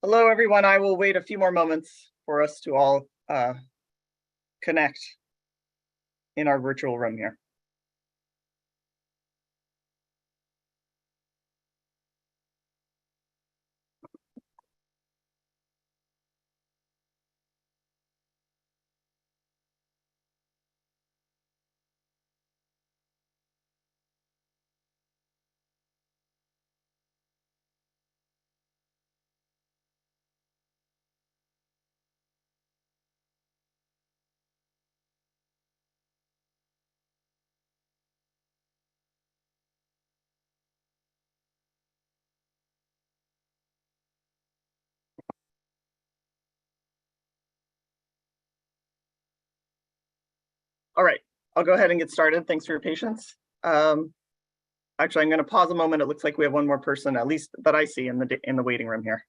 Hello, everyone. I will wait a few more moments for us to all connect in our virtual room here. All right, I'll go ahead and get started. Thanks for your patience. Actually, I'm going to pause a moment. It looks like we have one more person, at least that I see in the waiting room here.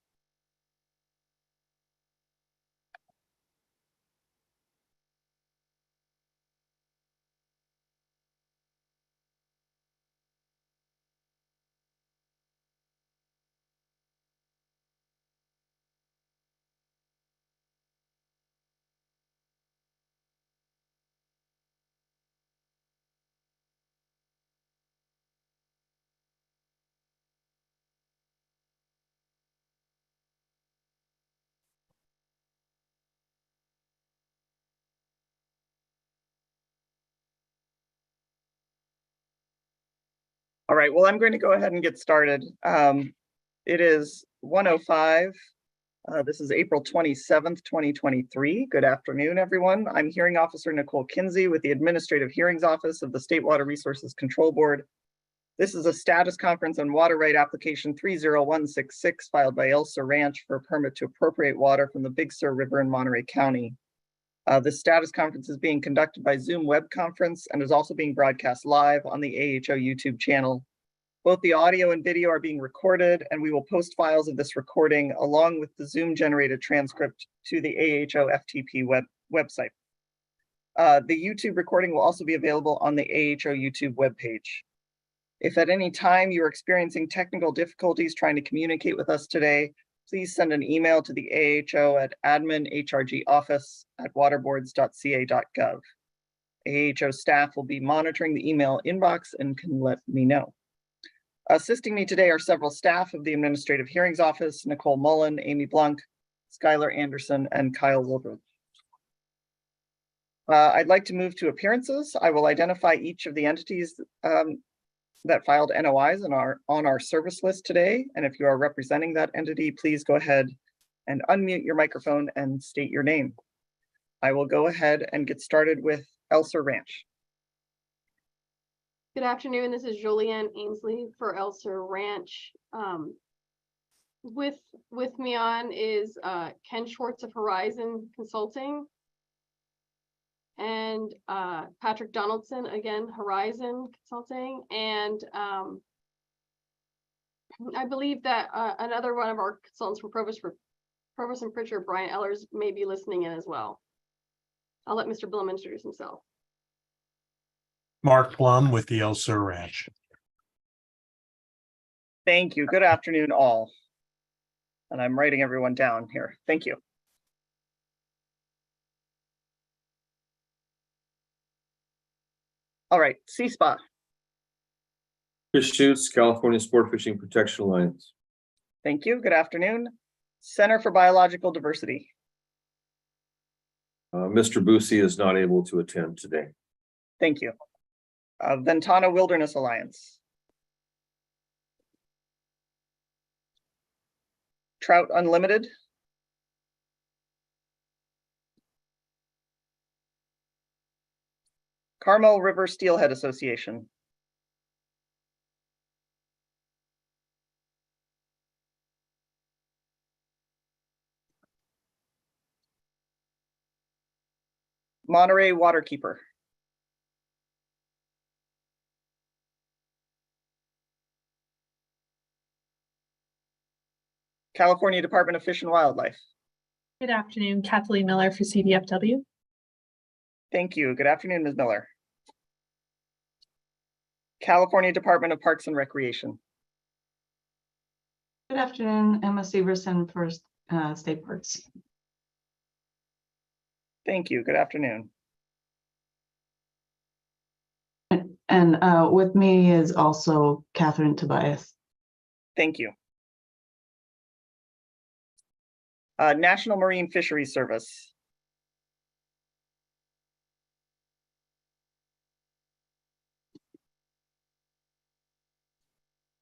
All right, well, I'm going to go ahead and get started. It is 1:05. This is April 27th, 2023. Good afternoon, everyone. I'm Hearing Officer Nicole Kinsey with the Administrative Hearings Office of the State Water Resources Control Board. This is a status conference on water right application 30166 filed by El Sur Ranch for a permit to appropriate water from the Big Sur River in Monterey County. The status conference is being conducted by Zoom web conference and is also being broadcast live on the AHO YouTube channel. Both the audio and video are being recorded, and we will post files of this recording along with the Zoom generated transcript to the AHO FTP website. The YouTube recording will also be available on the AHO YouTube webpage. If at any time you are experiencing technical difficulties trying to communicate with us today, please send an email to the AHO at adminhrgoffice@waterboards.ca.gov. AHO staff will be monitoring the email inbox and can let me know. Assisting me today are several staff of the Administrative Hearings Office: Nicole Mullen, Amy Blunk, Skylar Anderson, and Kyle Wilbur. I'd like to move to appearances. I will identify each of the entities that filed NOIs and are on our service list today. And if you are representing that entity, please go ahead and unmute your microphone and state your name. I will go ahead and get started with El Sur Ranch. Good afternoon. This is Julianne Ainsley for El Sur Ranch. With me on is Ken Schwartz of Horizon Consulting, and Patrick Donaldson, again, Horizon Consulting, and I believe that another one of our consultants from Provost and Pritchard, Brian Ellers, may be listening in as well. I'll let Mr. Blum introduce himself. Mark Blum with the El Sur Ranch. Thank you. Good afternoon, all. And I'm writing everyone down here. Thank you. All right, CSPA. Chris Schutz, California Sport Fishing Protection Alliance. Thank you. Good afternoon. Center for Biological Diversity. Mr. Boosie is not able to attend today. Thank you. Ventana Wilderness Alliance. Trout Unlimited. Carmel River Steelhead Association. Monterey Waterkeeper. California Department of Fish and Wildlife. Good afternoon, Kathleen Miller for CDFW. Thank you. Good afternoon, Ms. Miller. California Department of Parks and Recreation. Good afternoon, Emma Severson for State Parks. Thank you. Good afternoon. And with me is also Catherine Tobias. Thank you. National Marine Fisheries Service.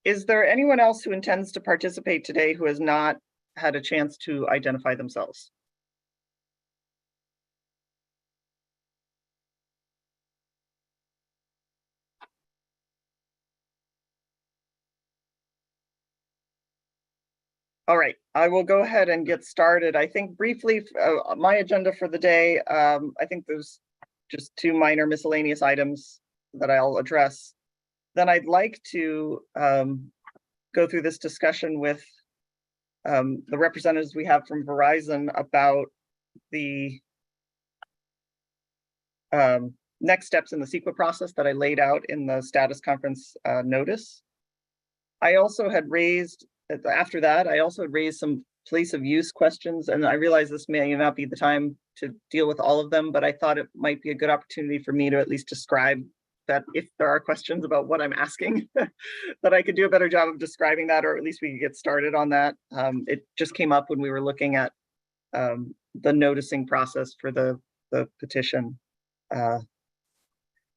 Is there anyone else who intends to participate today who has not had a chance to identify themselves? All right, I will go ahead and get started. I think briefly, my agenda for the day, I think there's just two minor miscellaneous items that I'll address. Then I'd like to go through this discussion with the representatives we have from Verizon about the next steps in the CEQA process that I laid out in the status conference notice. I also had raised, after that, I also had raised some place of use questions, and I realize this may not be the time to deal with all of them, but I thought it might be a good opportunity for me to at least describe that if there are questions about what I'm asking, that I could do a better job of describing that, or at least we could get started on that. It just came up when we were looking at the noticing process for the petition.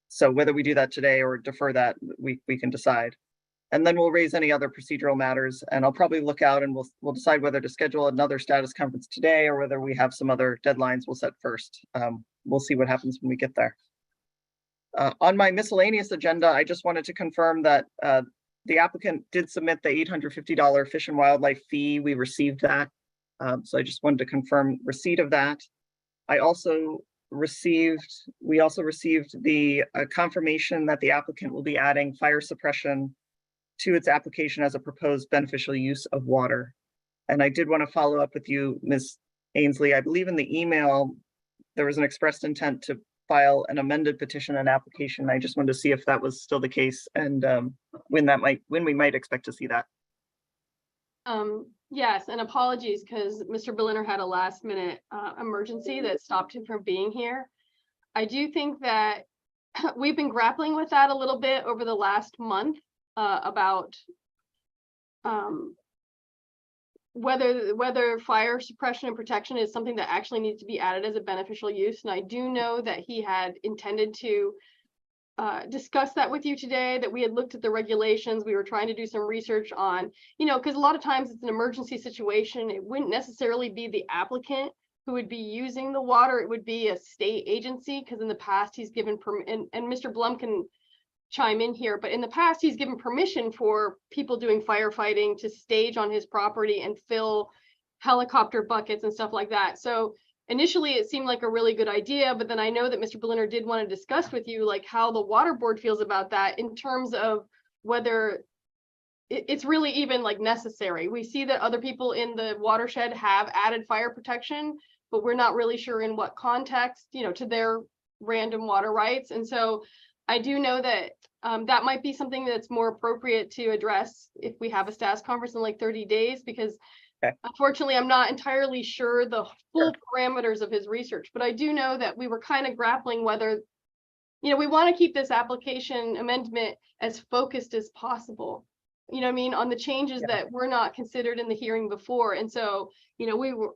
So whether we do that today or defer that, we can decide. And then we'll raise any other procedural matters, and I'll probably look out and we'll decide whether to schedule another status conference today or whether we have some other deadlines we'll set first. We'll see what happens when we get there. On my miscellaneous agenda, I just wanted to confirm that the applicant did submit the $850 Fish and Wildlife fee. We received that. So I just wanted to confirm receipt of that. We also received the confirmation that the applicant will be adding fire suppression to its application as a proposed beneficial use of water. And I did want to follow up with you, Ms. Ainsley. I believe in the email, there was an expressed intent to file an amended petition and application. I just wanted to see if that was still the case and when we might expect to see that. Yes, and apologies because Mr. Berliner had a last minute emergency that stopped him from being here. I do think that we've been grappling with that a little bit over the last month about whether fire suppression and protection is something that actually needs to be added as a beneficial use. And I do know that he had intended to discuss that with you today, that we had looked at the regulations. We were trying to do some research on, because a lot of times it's an emergency situation. It wouldn't necessarily be the applicant who would be using the water. It would be a state agency, because in the past he's given and Mr. Blum can chime in here, but in the past he's given permission for people doing firefighting to stage on his property and fill helicopter buckets and stuff like that. So initially it seemed like a really good idea, but then I know that Mr. Berliner did want to discuss with you like how the water board feels about that in terms of whether it's really even like necessary. We see that other people in the watershed have added fire protection, but we're not really sure in what context, to their random water rights. And so I do know that that might be something that's more appropriate to address if we have a status conference in like 30 days, because unfortunately, I'm not entirely sure the full parameters of his research, but I do know that we were kind of grappling whether, we want to keep this application amendment as focused as possible, on the changes that were not considered in the hearing before. And so,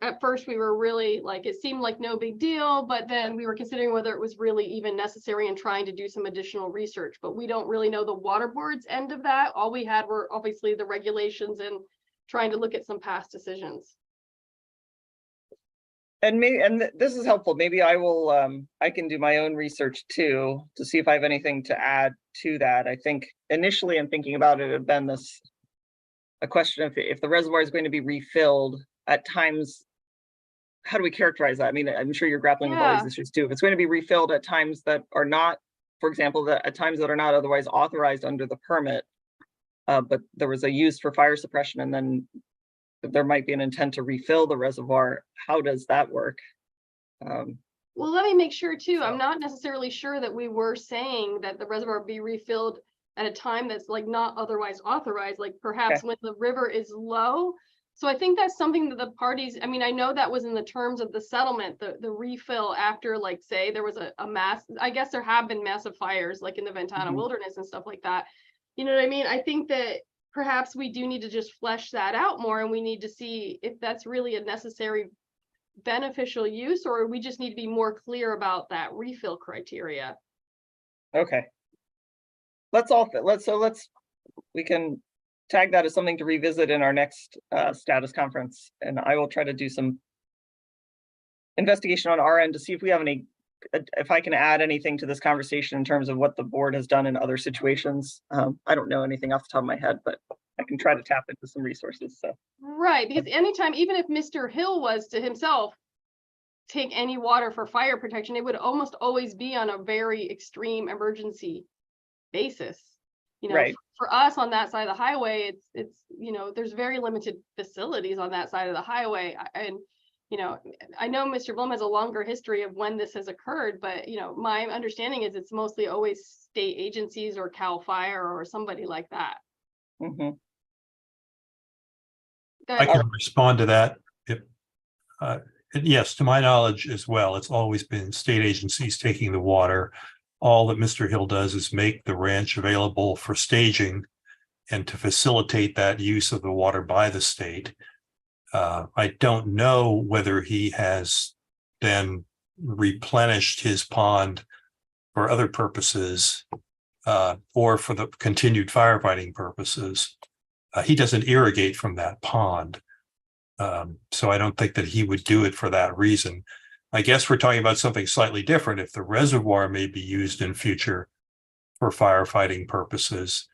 at first we were really like, it seemed like no big deal, but then we were considering whether it was really even necessary and trying to do some additional research, but we don't really know the water board's end of that. All we had were obviously the regulations and trying to look at some past decisions. And this is helpful. Maybe I will, I can do my own research too, to see if I have anything to add to that. I think initially in thinking about it had been a question of if the reservoir is going to be refilled at times, how do we characterize that? I mean, I'm sure you're grappling with all these issues too. If it's going to be refilled at times that are not, for example, at times that are not otherwise authorized under the permit, but there was a use for fire suppression and then there might be an intent to refill the reservoir. How does that work? Well, let me make sure too. I'm not necessarily sure that we were saying that the reservoir be refilled at a time that's like not otherwise authorized. Like perhaps when the river is low, So I think that's something that the parties, I mean, I know that was in the terms of the settlement, the refill after, like, say, there was a mass, I guess there have been massive fires like in the Ventana Mhm. Wilderness and stuff like that. You know what I mean? I think that perhaps we do need to just flesh that out more, and we need to see if that's really a necessary beneficial use, or we just need to be more clear about that refill criteria. Okay. We can tag that as something to revisit in our next status conference, and I will try to do some investigation on our end to see if we have any, if I can add anything to this conversation in terms of what the board has done in other situations. I don't know anything off the top of my head, but I can try to tap into some resources, so. Right, because anytime, even if Mr. Hill was to himself take any water for fire protection, it would almost always be on a very extreme emergency basis. You know, Right. for us on that side of the highway, it's, you know, there's very limited facilities on that side of the highway. And, you know, I know Mr. Blum has a longer history of when this has occurred, but, you know, my understanding is it's mostly always state agencies or CAL FIRE or somebody like that. Mhm. Go I ahead. can respond to that. Yes, to my knowledge as well, it's always been state agencies taking the water. All that Mr. Hill does is make the ranch available for staging and to facilitate that use of the water by the state. I don't know whether he has then replenished his pond for other purposes or for the continued firefighting purposes. He doesn't irrigate from that pond. So I don't think that he would do it for that reason. I guess we're talking about something slightly different. If the reservoir may be used in future for firefighting purposes,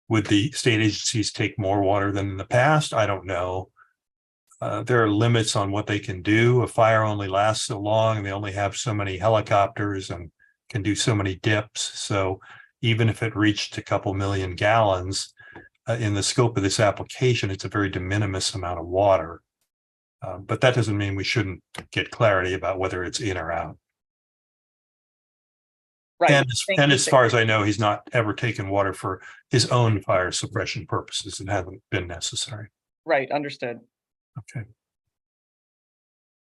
would the state agencies take more water than in the past? I don't know. There are limits on what they can do. A fire only lasts so long, and they only have so many helicopters and can do so many dips. So even if it reached a couple million gallons, in the scope of this application, it's a very de minimis amount of water. But that doesn't mean we shouldn't get clarity about whether it's in or out. Right. And as far as I know, he's not ever taken water for his own fire suppression purposes. It hasn't been necessary. Right, understood. Okay.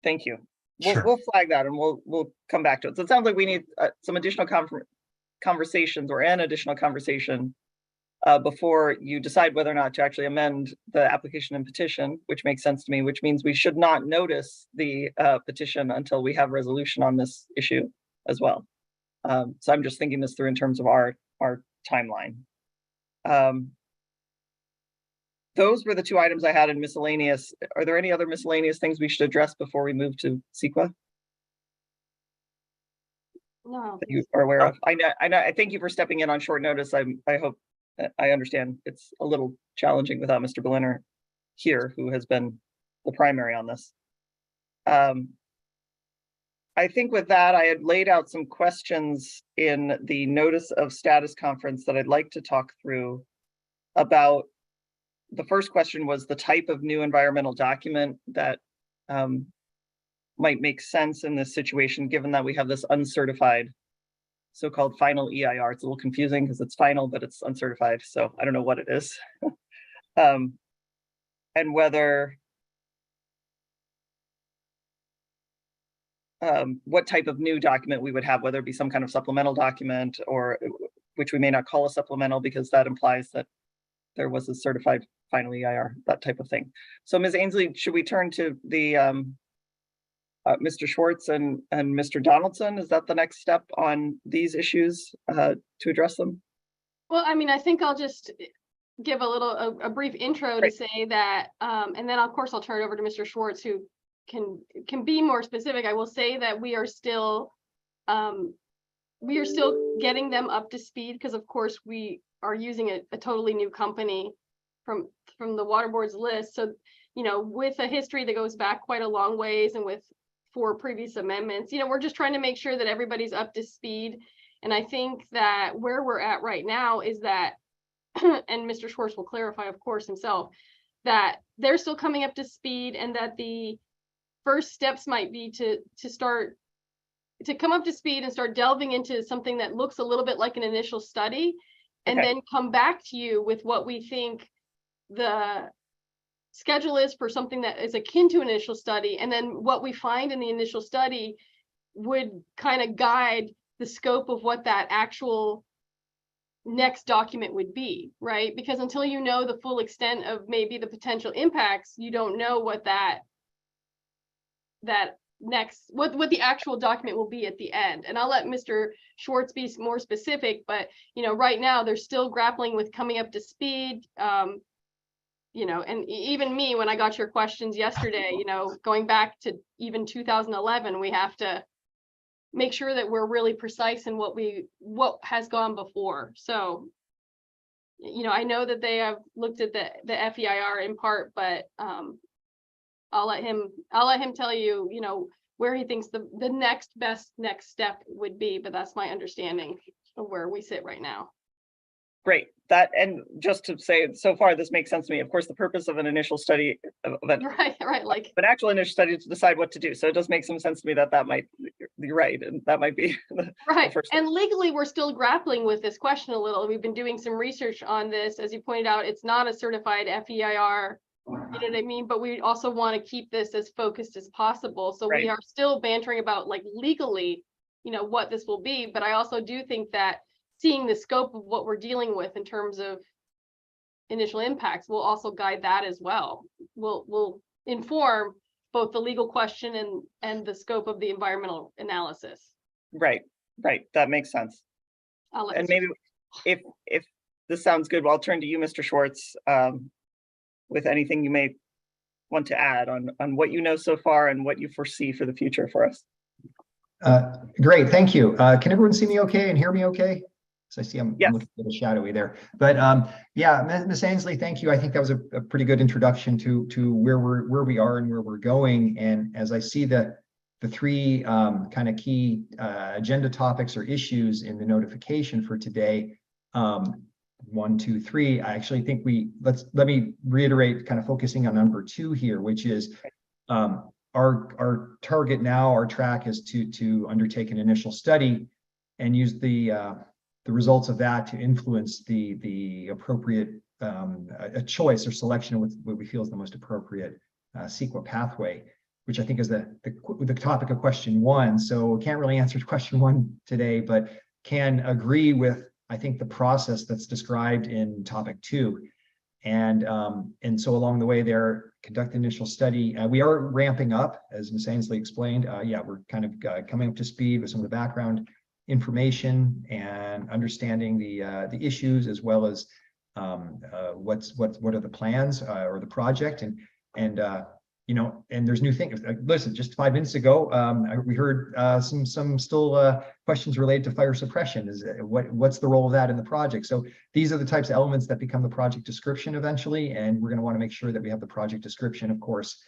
Thank you. Sure. We'll flag that and we'll come back to it. So it sounds like we need some additional conversations or an additional conversation before you decide whether or not to actually amend the application and petition, which makes sense to me, which means we should not notice the petition until we have resolution on this issue as well. So I'm just thinking this through in terms of our timeline. Those were the two items I had in miscellaneous. Are there any other miscellaneous things we should address before we move to CEQA No. that you are aware of? I know. I thank you for stepping in on short notice. I hope I understand it's a little challenging without Mr. Berliner here, who has been the primary on this. I think with that, I had laid out some questions in the notice of status conference that I'd like to talk through about. The first question was the type of new environmental document that might make sense in this situation, given that we have this uncertified so-called final EIR. It's a little confusing because it's final, but it's uncertified. So I don't know what it is. And whether what type of new document we would have, whether it be some kind of supplemental document or which we may not call a supplemental because that implies that there was a certified final EIR, that type of thing. So Ms. Ainsley, should we turn to the Mr. Schwartz and Mr. Donaldson? Is that the next step on these issues to address them? Well, I mean, I think I'll just give a brief intro to Great. say that, and then of course I'll turn it over to Mr. Schwartz, who can be more specific. I will say that we are still getting them up to speed because of course we are using a totally new company from the water board's list. So, you know, with a history that goes back quite a long ways and with 4 previous amendments, you know, we're just trying to make sure that everybody's up to speed. And I think that where we're at right now is that, and Mr. Schwartz will clarify, of course, himself, that they're still coming up to speed and that the first steps might be to come up to speed and start delving into something that looks a little bit like an initial study, and Okay. then come back to you with what we think the schedule is for something that is akin to initial study, and then what we find in the initial study would kind of guide the scope of what that actual next document would be, right? Because until you know the full extent of maybe the potential impacts, you don't know what that next, what the actual document will be at the end. And I'll let Mr. Schwartz be more specific, but right now they're still grappling with coming up to speed. And even me, when I got your questions yesterday, going back to even 2011, we have to make sure that we're really precise in what has gone before. So, I know that they have looked at the FEIR in part, but I'll let him tell you, where he thinks the next step would be, but that's my understanding of where we sit right now. Great. And just to say, so far, this makes sense to me. Of course, the purpose of an initial study Right. Like an actual initial study is to decide what to do. So it does make some sense to me that might be right. And that might be right. first And legally, we're still grappling with this question a little. We've been doing some research on this. As you pointed out, it's not a certified FEIR. You know what I mean? But we also want to keep this as focused as possible. So Right. we are still bantering about like legally, what this will be. But I also do think that seeing the scope of what we're dealing with in terms of initial impacts will also guide that as well. Will inform both the legal question and the scope of the environmental analysis. Right. That makes sense. I'll let And Mr. maybe if this sounds good, well, I'll turn to you, Mr. Schwartz, with anything you may want to add on what you know so far and what you foresee for the future for us. Great, thank you. Can everyone see me okay and hear me okay? So I see I'm Yes. looking a little shadowy there. But yeah, Ms. Ainsley, thank you. I think that was a pretty good introduction to where we are and where we're going. And as I see the three kind of key agenda topics or issues in the notification for today, 1, 2, 3, I actually think let me reiterate, kind of focusing on number 2 here, which is our target now, our track is to undertake an initial study and use the results of that to influence the appropriate a choice or selection of what we feel is the most appropriate CEQA pathway, which I think is the topic of question 1. So can't really answer question 1 today, but can agree with, I think, the process that's described in topic 2. And so along the way there, conduct the initial study. We are ramping up, as Ms. Ainsley explained. Yeah, we're kind of coming up to speed with some of the background information and understanding the issues, as well as what are the plans or the project, and there's new things. Listen, just 5 minutes ago, we heard some still questions related to fire suppression. What's the role of that in the project? So these are the types of elements that become the project description eventually, and we're going to want to make sure that we have the project description, of course,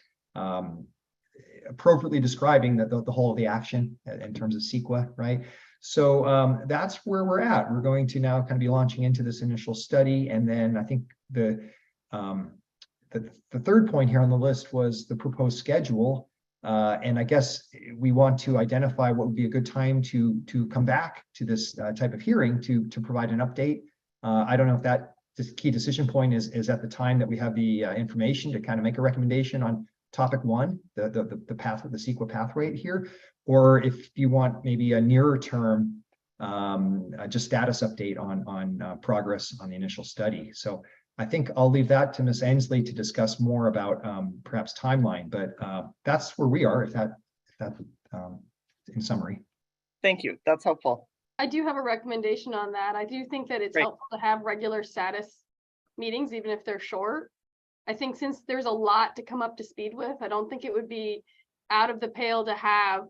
appropriately describing the whole of the action in terms of CEQA, right? So that's where we're at. We're going to now kind of be launching into this initial study, and then I think the third point here on the list was the proposed schedule, and I guess we want to identify what would be a good time to come back to this type of hearing to provide an update. I don't know if that key decision point is at the time that we have the information to kind of make a recommendation on topic 1, the path of the CEQA pathway here, or if you want maybe a nearer term just status update on progress on the initial study. So I think I'll leave that to Ms. Ainsley to discuss more about perhaps timeline, but that's where we are, if that's in summary. Thank you. That's helpful. I do have a recommendation on that. I do think that it's Great. helpful to have regular status meetings, even if they're short. I think since there's a lot to come up to speed with, I don't think it would be out of the pale to have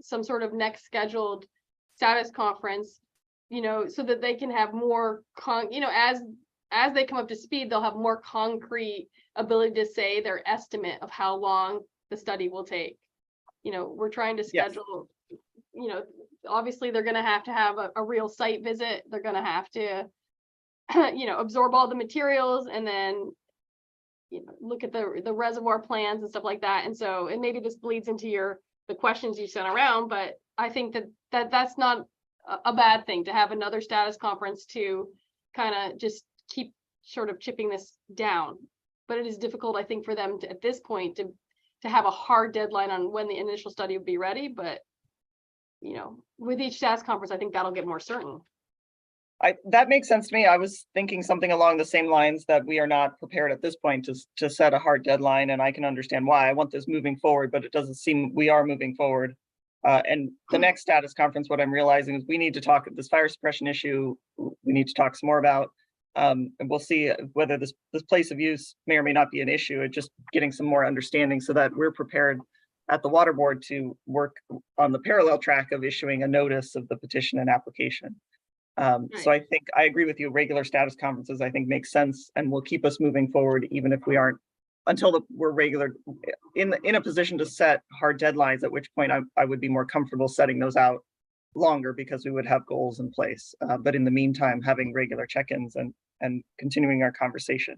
some sort of next scheduled status conference, so that they can have more as they come up to speed, they'll have more concrete ability to say their estimate of how long the study will take. We're trying to schedule, obviously they're going to have a real site visit. They're going to have to, absorb all the materials and then, look at the reservoir plans and stuff like that. And so, and maybe this bleeds into the questions you sent around, but I think that's not a bad thing to have another status conference to kind of just keep sort of chipping this down. but it is difficult, I think, for them to, at this point, to have a hard deadline on when the initial study would be ready, but you know, with each status conference, I think that'll get more certain. That makes sense to me. I was thinking something along the same lines, that we are not prepared at this point to set a hard deadline, and I can understand why. I want this moving forward, but it doesn't seem we are moving forward. And the next status conference, what I'm realizing is we need to talk this fire suppression issue. We need to talk some more about, and we'll see whether this place of use may or may not be an issue. It's just getting some more understanding so that we're prepared at the water board to work on the parallel track of issuing a notice of the petition and application. So I think I agree with you. Regular status conferences, I think, make sense and will keep us moving forward, even if we aren't until we're regular in a position to set hard deadlines, at which point I would be more comfortable setting those out longer because we would have goals in place. But in the meantime, having regular check-ins and continuing our conversation.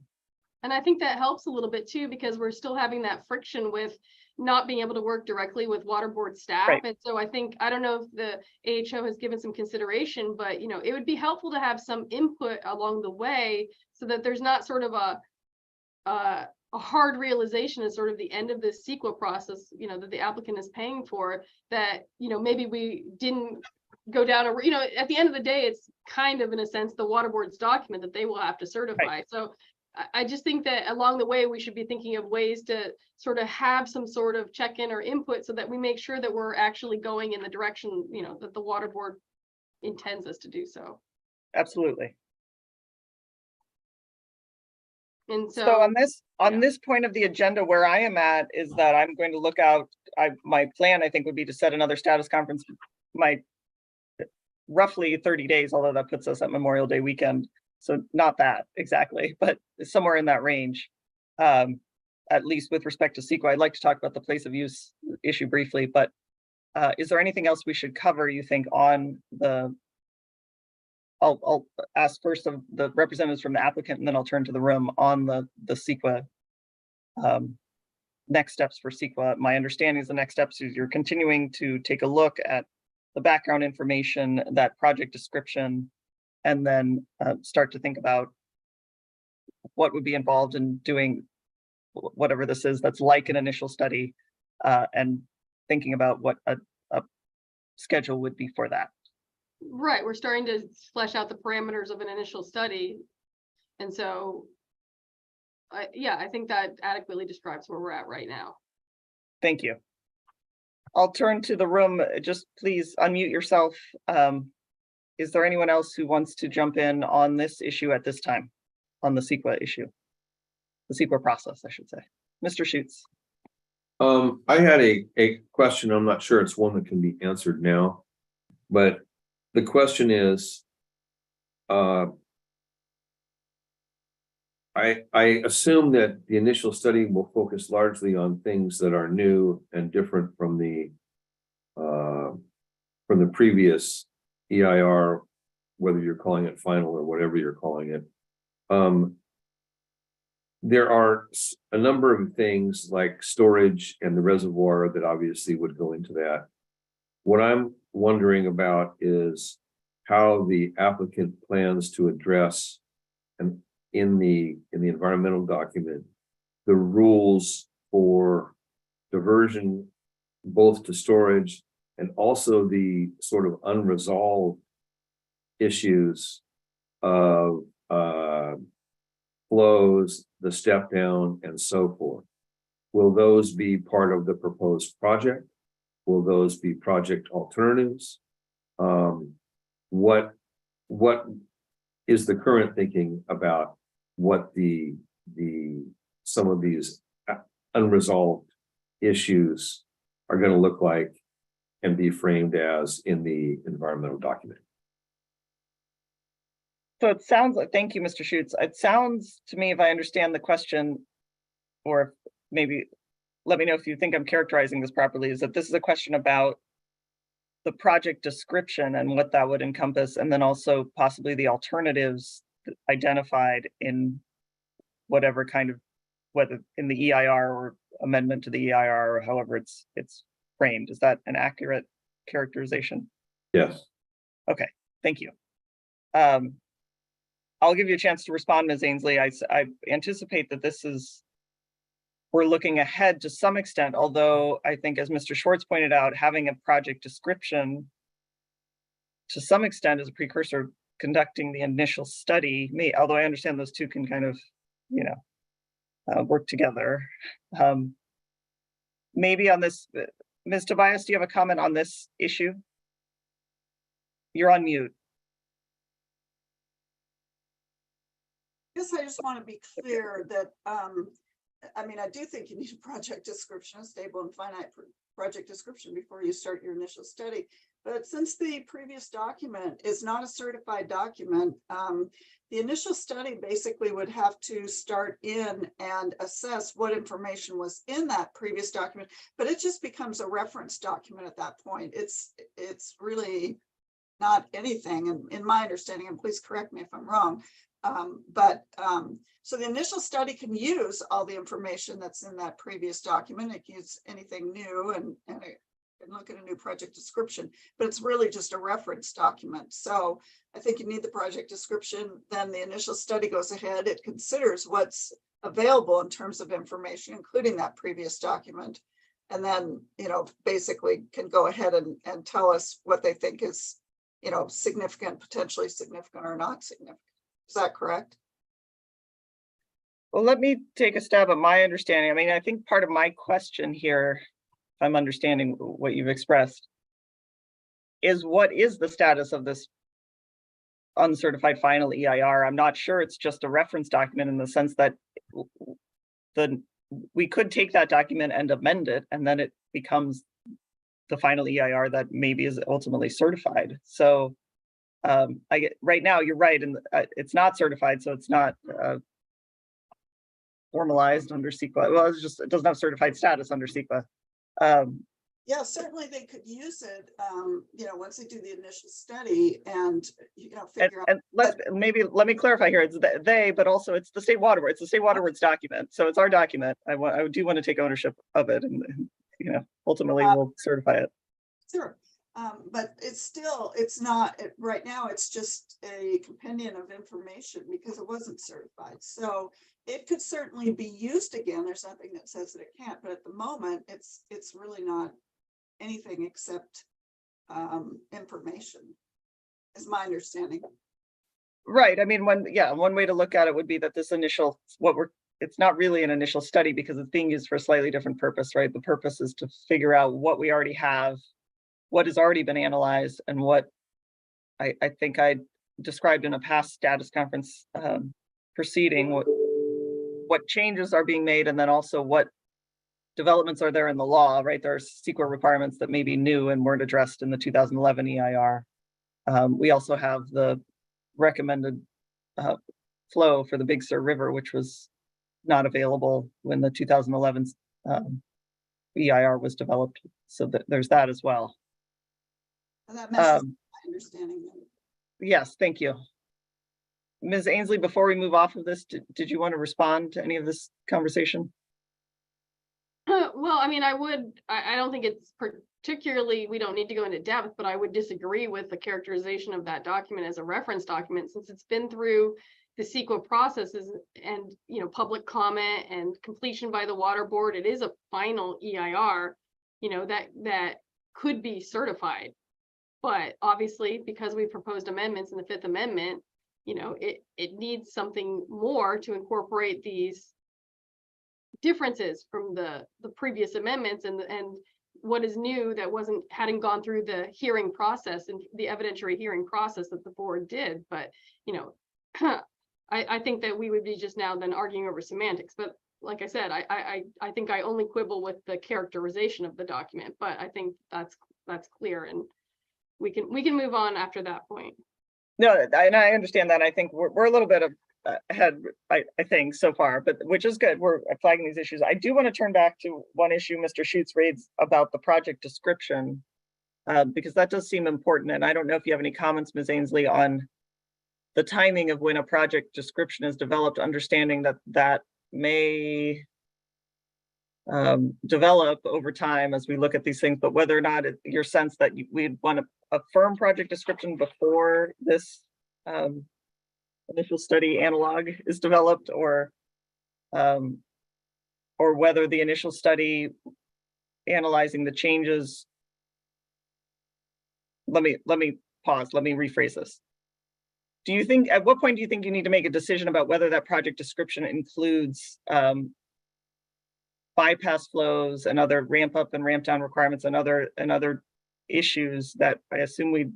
And I think that helps a little bit too, because we're still having that friction with not being able to work directly with water board staff. Right. And so I think, I don't know if the AHO has given some consideration, but you know, it would be helpful to have some input along the way so that there's not sort of a hard realization at sort of the end of this CEQA process, you know, that the applicant is paying for, that, you know, maybe we didn't go down a, you know, at the end of the day, it's kind of in a sense the water board's document that they will have to certify. Right. So I just think that along the way, we should be thinking of ways to sort of have some sort of check-in or input so that we make sure that we're actually going in the direction, you know, that the water board intends us to do so. Absolutely. And So so, on this point of the agenda, where I am at is that I'm going to look out, my plan, I think, would be to set another status conference, roughly 30 days, although that puts us at Memorial Day weekend. So not that exactly, but somewhere in that range. At least with respect to CEQA, I'd like to talk about the place of use issue briefly, but is there anything else we should cover, you think, on the, I'll ask first of the representatives from the applicant, and then I'll turn to the room on the CEQA. Next steps for CEQA. My understanding is the next steps is you're continuing to take a look at the background information, that project description, and then start to think about what would be involved in doing whatever this is that's like an initial study, and thinking about what a schedule would be for that. right, we're starting to flesh out the parameters of an initial study. And so, yeah, I think that adequately describes where we're at right now. Thank you. I'll turn to the room. Just please unmute yourself. Is there anyone else who wants to jump in on this issue at this time, on the CEQA issue? The CEQA process, I should say. Mr. Schutz. I had a question. I'm not sure it's one that can be answered now, but the question is, I assume that the initial study will focus largely on things that are new and different from the previous EIR, whether you're calling it final or whatever you're calling it. There are a number of things like storage and the reservoir that obviously would go into that. What I'm wondering about is how the applicant plans to address, and in the environmental document, the rules for diversion, both to storage and also the sort of unresolved issues of flows, the step down, and so forth. Will those be part of the proposed project? Will those be project alternatives? What is the current thinking about what some of these unresolved issues are going to look like and be framed as in the environmental document? So it sounds like, thank you, Mr. Schutz. It sounds to me, if I understand the question, or maybe let me know if you think I'm characterizing this properly, is that this is a question about the project description and what that would encompass, and then also possibly the alternatives identified in whatever kind of, whether in the EIR or amendment to the EIR, or however it's framed. Is that an accurate characterization? Yes. Okay, thank you. I'll give you a chance to respond, Ms. Ainsley. I anticipate that this is, we're looking ahead to some extent, although I think, as Mr. Schwartz pointed out, having a project description to some extent is a precursor of conducting the initial study, although I understand those two can kind of, you know, work together. Maybe on this, Ms. Tobias, do you have a comment on this issue? You're on mute. Yes, I just want to be clear that, I mean, I do think you need a project description, a stable and finite project description before you start your initial study. But since the previous document is not a certified document, the initial study basically would have to start in and assess what information was in that previous document, but it just becomes a reference document at that point. It's really not anything, and in my understanding, and please correct me if I'm wrong, so the initial study can use all the information that's in that previous document. It can use anything new and look at a new project description, but it's really just a reference document. So I think you need the project description, then the initial study goes ahead, it considers what's available in terms of information, including that previous document, and then, you know, basically can go ahead and tell us what they think is, you know, significant, potentially significant or not significant. Is that correct? Well, let me take a stab at my understanding. I mean, I think part of my question here, if I'm understanding what you've expressed, is what is the status of this uncertified final EIR? I'm not sure it's just a reference document in the sense that we could take that document and amend it, and then it becomes the final EIR that maybe is ultimately certified. So right now, you're right, and it's not certified, so it's not formalized under CEQA. Well, it doesn't have certified status under CEQA. Yeah, certainly they could use it, you know, once they do the initial study and, you know, figure out. And let me clarify here. It's they, but also it's the state water board. It's the state water board's document. So it's our document. I do want to take ownership of it, and you know, ultimately we'll certify it. Sure. But it's not, right now, it's just a compendium of information because it wasn't certified. So it could certainly be used again. There's nothing that says that it can't, but at the moment, it's really not anything except information, is my understanding. Right. I mean, one way to look at it would be that this initial, it's not really an initial study because it's being used for a slightly different purpose, right? The purpose is to figure out what we already have, what has already been analyzed, and what I think I described in a past status conference proceeding, what changes are being made, and then also what developments are there in the law, right? There are CEQA requirements that may be new and weren't addressed in the 2011 EIR. We also have the recommended flow for the Big Sur River, which was not available when the 2011 EIR was developed. So there's that as well. And that meshes my understanding. Yes, thank you. Ms. Ainsley, before we move off of this, did you want to respond to any of this conversation? Well, I mean, I don't think it's particularly, we don't need to go into depth, but I would disagree with the characterization of that document as a reference document, since it's been through the CEQA processes and, you know, public comment and completion by the water board. It is a final EIR, you know, that could be certified. But obviously, because we proposed amendments in the Fifth Amendment, you know, it needs something more to incorporate these differences from the previous amendments and what is new that hadn't gone through the hearing process and the evidentiary hearing process that the board did. But, you know, I think that we would be just now then arguing over semantics. But like I said, I think I only quibble with the characterization of the document, but I think that's clear, and we can move on after that point. No, and I understand that. I think we're a little bit ahead, I think, so far, but which is good. We're flagging these issues. I do want to turn back to one issue Mr. Schutz raised about the project description, because that does seem important. And I don't know if you have any comments, Ms. Ainsley, on the timing of when a project description is developed, understanding that may develop over time as we look at these things, but whether or not your sense that we'd want a firm project description before this initial study analog is developed, or whether the initial study analyzing the changes. Let me pause. Let me rephrase this. Do you think, at what point do you think you need to make a decision about whether that project description includes bypass flows and other ramp up and ramp down requirements and other issues that I assume we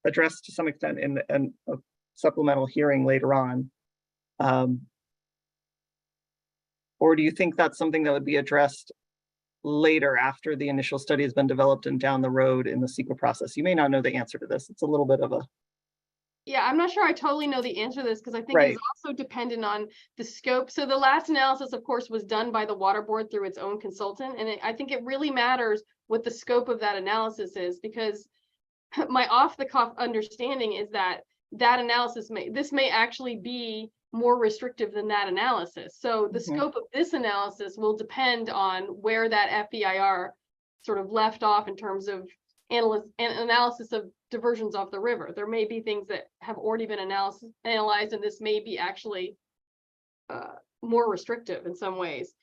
addressed to some extent in a supplemental hearing later on? Or do you think that's something that would be addressed later after the initial study has been developed and down the road in the CEQA process? You may not know the answer to this. It's a little bit of a. Yeah, I'm not sure I totally know the answer to this because I think Right. it's also dependent on the scope. So the last analysis, of course, was done by the water board through its own consultant. And I think it really matters what the scope of that analysis is, because my off the cuff understanding is that analysis may actually be more restrictive than that analysis. So the Mhm. scope of this analysis will depend on where that FEIR sort of left off in terms of analysis of diversions off the river. There may be things that have already been analyzed, and this may be actually more restrictive in some ways.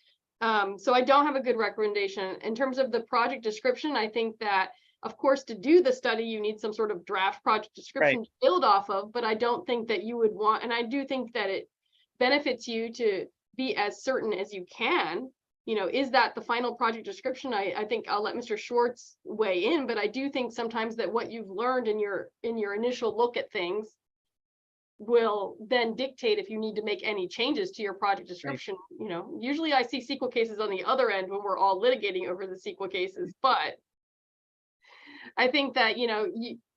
So I don't have a good recommendation. In terms of the project description, I think that, of course, to do the study, you need some sort of draft project description to build off of, but I don't think that you would want, and I do think that it benefits you to be as certain as you can. You know, is that the final project description? I think I'll let Mr. Schwartz weigh in, but I do think sometimes that what you've learned in your initial look at things will then dictate if you need to make any changes to your project description. You know, usually I see CEQA cases on the other end when we're all litigating over the CEQA cases, but I think that, you know,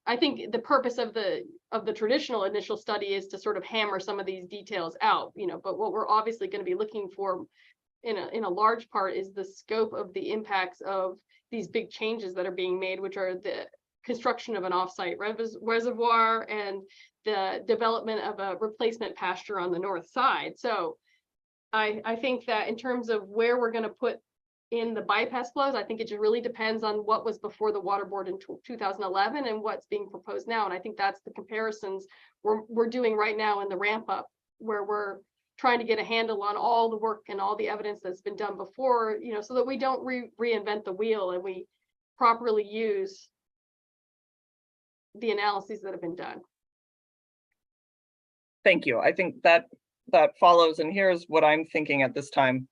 I think the purpose of the traditional initial study is to sort of hammer some of these details out, you know, but what we're obviously going to be looking for in a large part is the scope of the impacts of these big changes that are being made, which are the construction of an offsite reservoir and the development of a replacement pasture on the north side. So I think that in terms of where we're going to put in the bypass flows, I think it just really depends on what was before the water board in 2011 and what's being proposed now. And I think that's the comparisons we're doing right now in the ramp up, where we're trying to get a handle on all the work and all the evidence that's been done before, you know, so that we don't reinvent the wheel and we properly use the analyses that have been done. Thank you. I think that follows, and here's what I'm thinking at this time.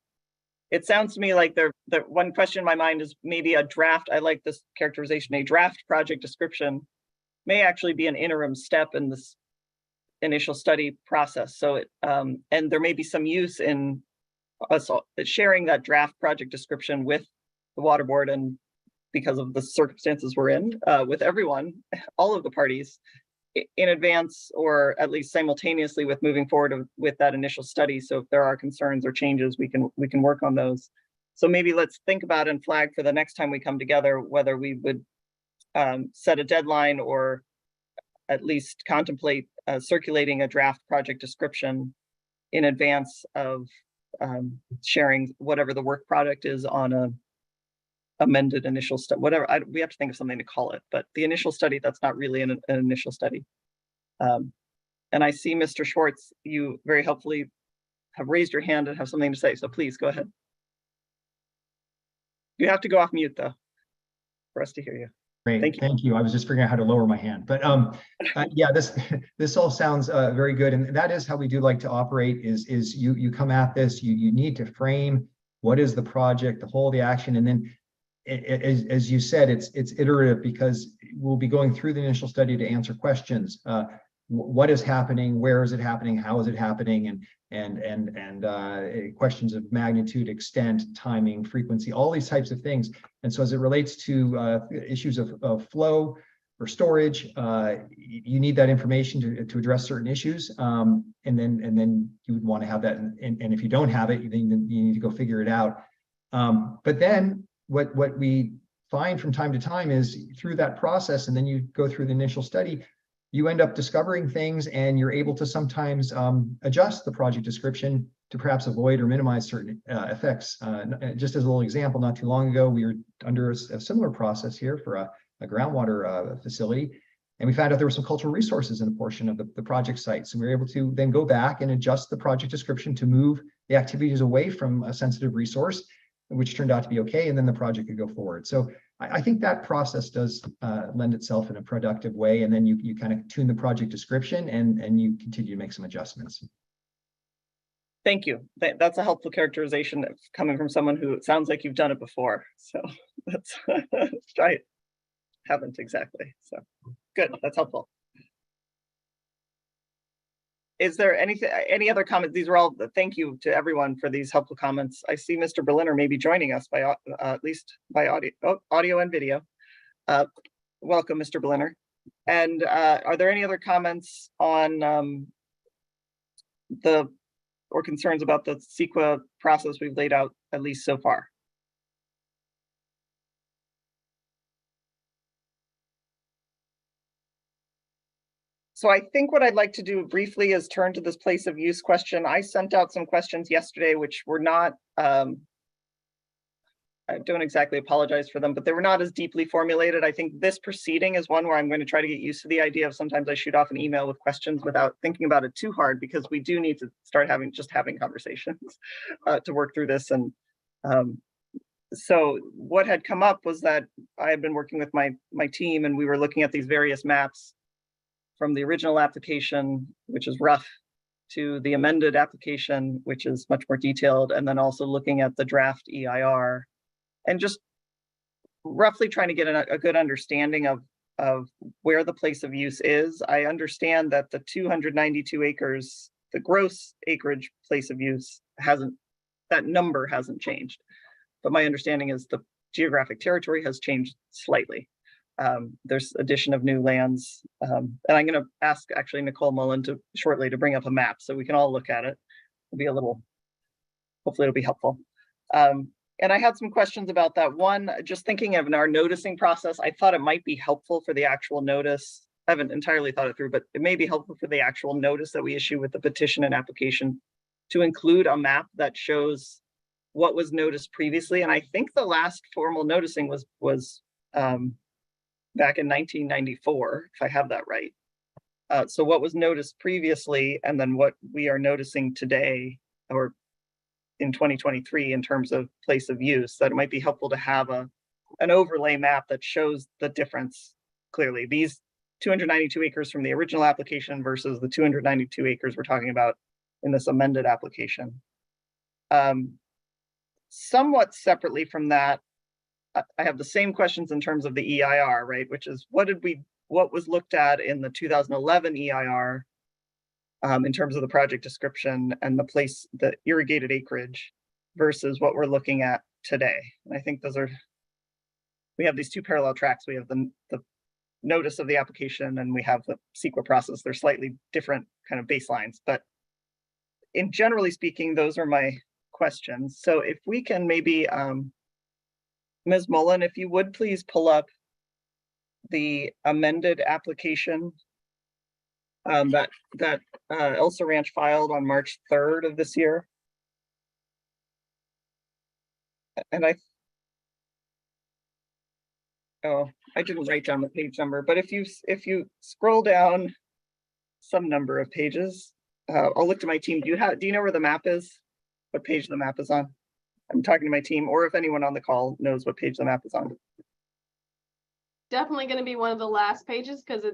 It sounds to me like the one question in my mind is maybe a draft. I like this characterization. A draft project description may actually be an interim step in this initial study process. So and there may be some use in us sharing that draft project description with the water board, and because of the circumstances we're in, with everyone, all of the parties, in advance, or at least simultaneously with moving forward with that initial study. So if there are concerns or changes, we can work on those. So maybe let's think about and flag for the next time we come together whether we would set a deadline or at least contemplate circulating a draft project description in advance of sharing whatever the work product is on a amended initial study, whatever. We have to think of something to call it, but the initial study, that's not really an initial study. And I see Mr. Schwartz, you very helpfully have raised your hand and have something to say, so please go ahead. You have to go off mute though, for us to hear you. Great, thank you. I was just figuring out how to lower my hand, but yeah, this all sounds very good, and that is how we do like to operate. Is you come at this, you need to frame what is the project, the whole, the action, and then as you said, it's iterative, because we'll be going through the initial study to answer questions. What is happening? Where is it happening? How is it happening? And questions of magnitude, extent, timing, frequency, all these types of things. And so as it relates to issues of flow or storage, you need that information to address certain issues. And then you would want to have that. And if you don't have it, then you need to go figure it out. But then what we find from time to time is through that process, and then you go through the initial study, you end up discovering things, and you're able to sometimes adjust the project description to perhaps avoid or minimize certain effects. Just as a little example, not too long ago, we were under a similar process here for a groundwater facility. And we found out there were some cultural resources in a portion of the project site. So we were able to then go back and adjust the project description to move the activities away from a sensitive resource, which turned out to be okay. And then the project could go forward. So I think that process does lend itself in a productive way. And then you kind of tune the project description and you continue to make some adjustments. Thank you. That's a helpful characterization coming from someone who it sounds like you've done it before. So that's, I haven't exactly. So good, that's helpful. Is there any other comments? These are all, thank you to everyone for these helpful comments. I see Mr. Berliner may be joining us by at least by audio and video. Welcome, Mr. Berliner. And are there any other comments on or concerns about the CEQA process we've laid out, at least so far? So I think what I'd like to do briefly is turn to this place of use question. I sent out some questions yesterday, which were not, I don't exactly apologize for them, but they were not as deeply formulated. I think this proceeding is one where I'm going to try to get used to the idea of sometimes I shoot off an email with questions without thinking about it too hard, because we do need to start having conversations to work through this. And so what had come up was that I had been working with my team, and we were looking at these various maps from the original application, which is rough, to the amended application, which is much more detailed, and then also looking at the draft EIR, and just roughly trying to get a good understanding of where the place of use is. I understand that the 292 acres, the gross acreage place of use that number hasn't changed. But my understanding is the geographic territory has changed slightly. There's addition of new lands. And I'm going to ask actually Nicole Mullen shortly to bring up a map so we can all look at it. It'll be hopefully it'll be helpful. And I had some questions about that. One, just thinking of in our noticing process, I thought it might be helpful for the actual notice. I haven't entirely thought it through, but it may be helpful for the actual notice that we issue with the petition and application to include a map that shows what was noticed previously. And I think the last formal noticing was back in 1994, if I have that right. So what was noticed previously, and then what we are noticing today, or in 2023 in terms of place of use, that it might be helpful to have an overlay map that shows the difference clearly. These 292 acres from the original application versus the 292 acres we're talking about in this amended application. Somewhat separately from that, I have the same questions in terms of the EIR, right? Which is what was looked at in the 2011 EIR in terms of the project description and the irrigated acreage versus what we're looking at today. And I think we have these two parallel tracks. We have the notice of the application and we have the CEQA process. They're slightly different kind of baselines, but in generally speaking, those are my questions. So if we can maybe, Ms. Mullen, if you would please pull up the amended application that Elsa Ranch filed on March 3rd of this year. And I didn't write down the page number, but if you scroll down some number of pages, I'll look to my team. Do you know where the map is? What page the map is on? I'm talking to my team, or if anyone on the call knows what page the map is on. Definitely going to be one of the last pages because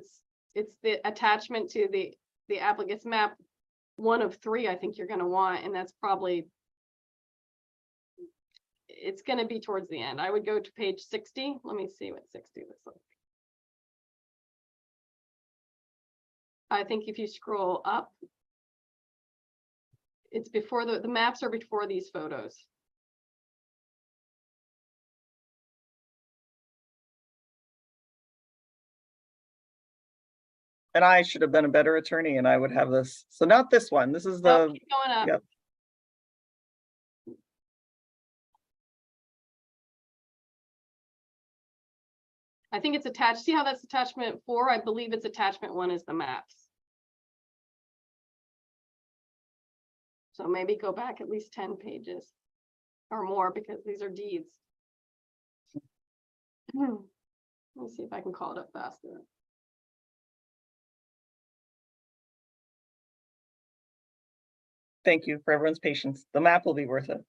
it's the attachment to the applicant's map, 1 of 3 I think you're going to want, and that's probably, it's going to be towards the end. I would go to page 60. Let me see what 60 looks like. I think if you scroll up, it's before the maps are before these photos. And I should have been a better attorney and I would have this. So not this one. This is Oh, the, keep going up. yep. I think it's attached. See how that's attachment 4? I believe it's attachment 1 is the maps. So maybe go back at least 10 pages or more because these are deeds. Let me see if I can call it up faster. Thank you for everyone's patience. The map will be worth it.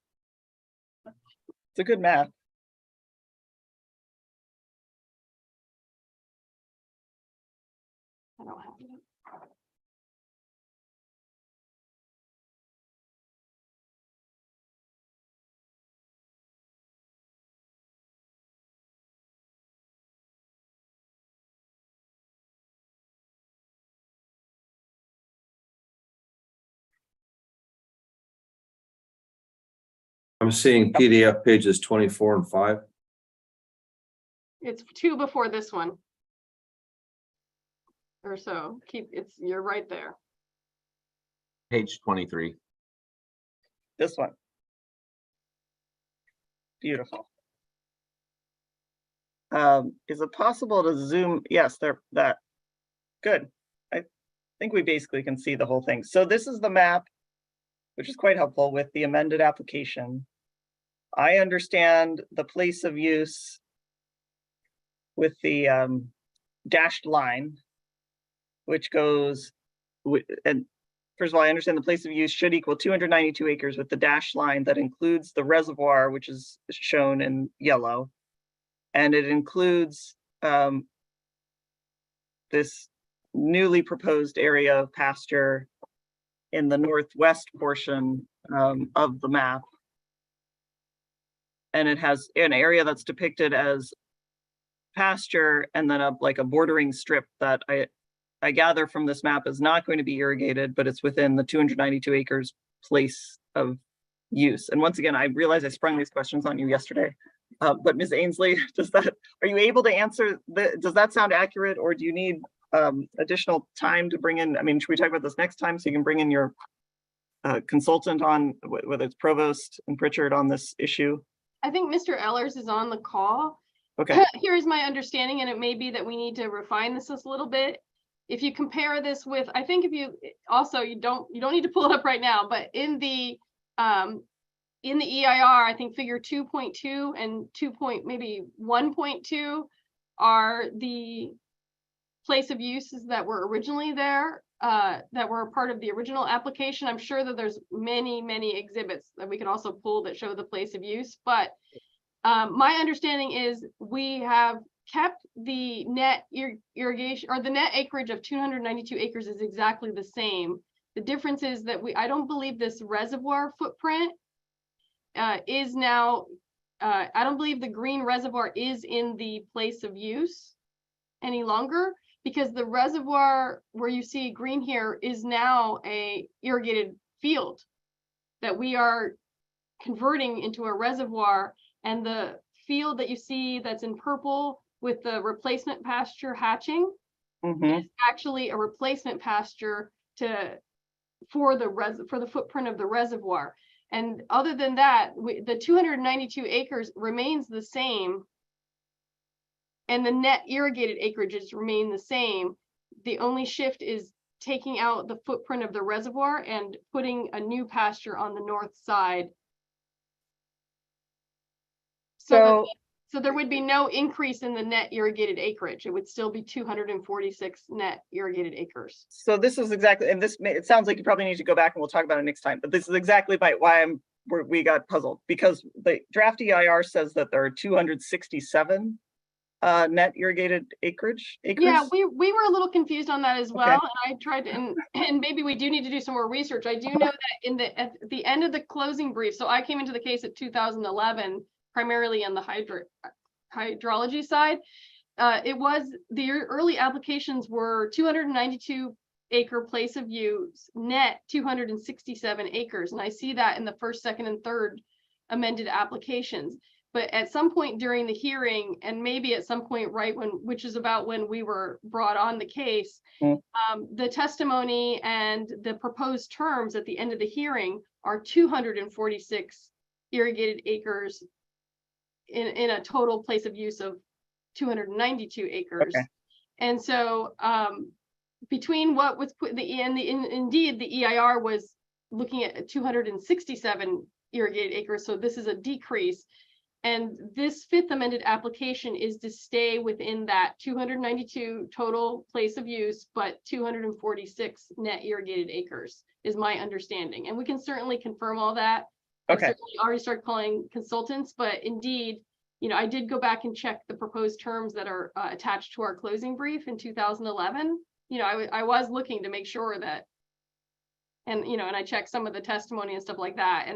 It's a good map. I don't have it. I'm seeing PDF pages 24 and 5. It's 2 before this one. Or so, you're right there. Page 23. This one. Beautiful. Is it possible to zoom? Yes, that. Good. I think we basically can see the whole thing. So this is the map, which is quite helpful with the amended application. I understand the place of use with the dashed line, which goes and first of all, I understand the place of use should equal 292 acres with the dashed line that includes the reservoir, which is shown in yellow. And it includes this newly proposed area of pasture in the northwest portion of the map. And it has an area that's depicted as pasture and then like a bordering strip that I gather from this map is not going to be irrigated, but it's within the 292 acres place of use. And once again, I realize I sprung these questions on you yesterday, but Ms. Ainsley, are you able to answer does that sound accurate, or do you need additional time to bring in? I mean, should we talk about this next time so you can bring in your consultant on whether it's Provost and Pritchard on this issue? I think Mr. Ellers is on the call. Okay. Here's my understanding, and it may be that we need to refine this a little bit. If you compare this with, I think if you also, you don't need to pull it up right now, but in the EIR, I think figure 2.2 and 1.2 are the place of uses that were originally there, that were a part of the original application. I'm sure that there's many exhibits that we could also pull that show the place of use, but my understanding is we have kept the net irrigation, or the net acreage of 292 acres is exactly the same. The difference is that I don't believe this reservoir footprint is now, I don't believe the green reservoir is in the place of use any longer, because the reservoir where you see green here is now a irrigated field that we are converting into a reservoir, and the field that you see that's in purple with the replacement pasture hatching is actually a replacement pasture for the footprint of the reservoir. And other than that, the 292 acres remains the same, and the net irrigated acreages remain the same. The only shift is taking out the footprint of the reservoir and putting a new pasture on the north side. So there would be no increase in the net irrigated acreage. It would still be 246 net irrigated acres. So this is exactly, and it sounds like you probably need to go back and we'll talk about it next time, but this is exactly why we got puzzled, because the draft EIR says that there are 267 net irrigated acres. Yeah, we were a little confused on that as well. Okay. And I tried to, and maybe we do need to do some more research. I do know that at the end of the closing brief, so I came into the case at 2011, primarily on the hydrology side. It was the early applications were 292 acre place of use, net 267 acres. And I see that in the first, second, and third amended applications. But at some point during the hearing, and maybe at some point which is about when we were brought on the case, the testimony and the proposed terms at the end of the hearing are 246 irrigated acres in a total place of use of 292 acres. Okay. And so between what was put indeed the EIR was looking at 267 irrigated acres, so this is a decrease. And this fifth amended application is to stay within that 292 total place of use, but 246 net irrigated acres is my understanding. And we can certainly confirm all that. I've Okay. certainly already started calling consultants, but indeed, you know, I did go back and check the proposed terms that are attached to our closing brief in 2011. You know, I was looking to make sure that, and, you know, and I checked some of the testimony and stuff like that.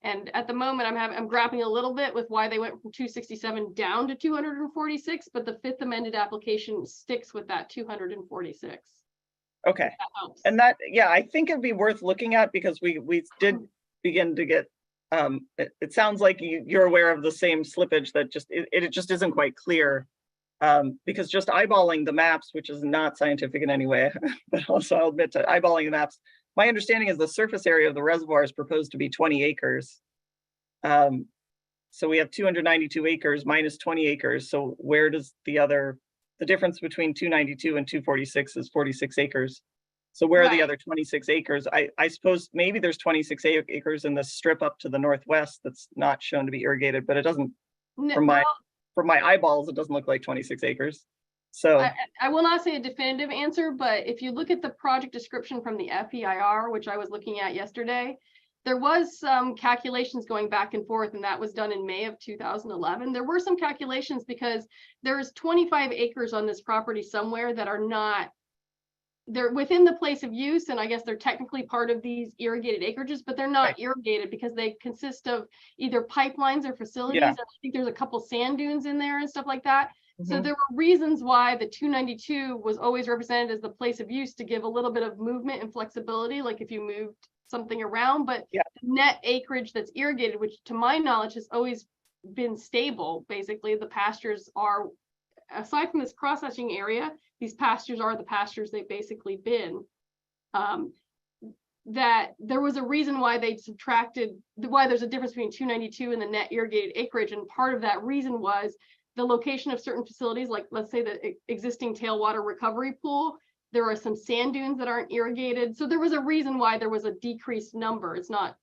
And at the moment, I'm grappling a little bit with why they went from 267 down to 246, but the fifth amended application sticks with that 246. Okay. That helps. And that, yeah, I think it'd be worth looking at because we did begin to get, it sounds like you're aware of the same slippage that just, it just isn't quite clear. Because just eyeballing the maps, which is not scientific in any way, but also I'll admit to eyeballing the maps, my understanding is the surface area of the reservoir is proposed to be 20 acres. So we have 292 acres minus 20 acres. So where does the difference between 292 and 246 is 46 acres. So where are the Right. other 26 acres? I suppose maybe there's 26 acres in the strip up to the northwest that's not shown to be irrigated, but it doesn't, from my eyeballs, it doesn't look like 26 acres. So, I will not say a definitive answer, but if you look at the project description from the FEIR, which I was looking at yesterday, there was some calculations going back and forth, and that was done in May of 2011. There were some calculations because there's 25 acres on this property somewhere that are not, they're within the place of use, and I guess they're technically part of these irrigated acreages, but they're not irrigated because they consist of either pipelines or facilities. Yeah. And I think there's a couple sand dunes in there and stuff like that. So Mhm. there were reasons why the 292 was always represented as the place of use to give a little bit of movement and flexibility, like if you moved something around, but Yeah. the net acreage that's irrigated, which to my knowledge has always been stable. Basically, the pastures are, aside from this cross-hatching area, these pastures are the pastures they've basically been. That there was a reason why they subtracted, why there's a difference between 292 and the net irrigated acreage, and part of that reason was the location of certain facilities, like let's say the existing tailwater recovery pool. There are some sand dunes that aren't irrigated. So there was a reason why there was a decreased number. It's not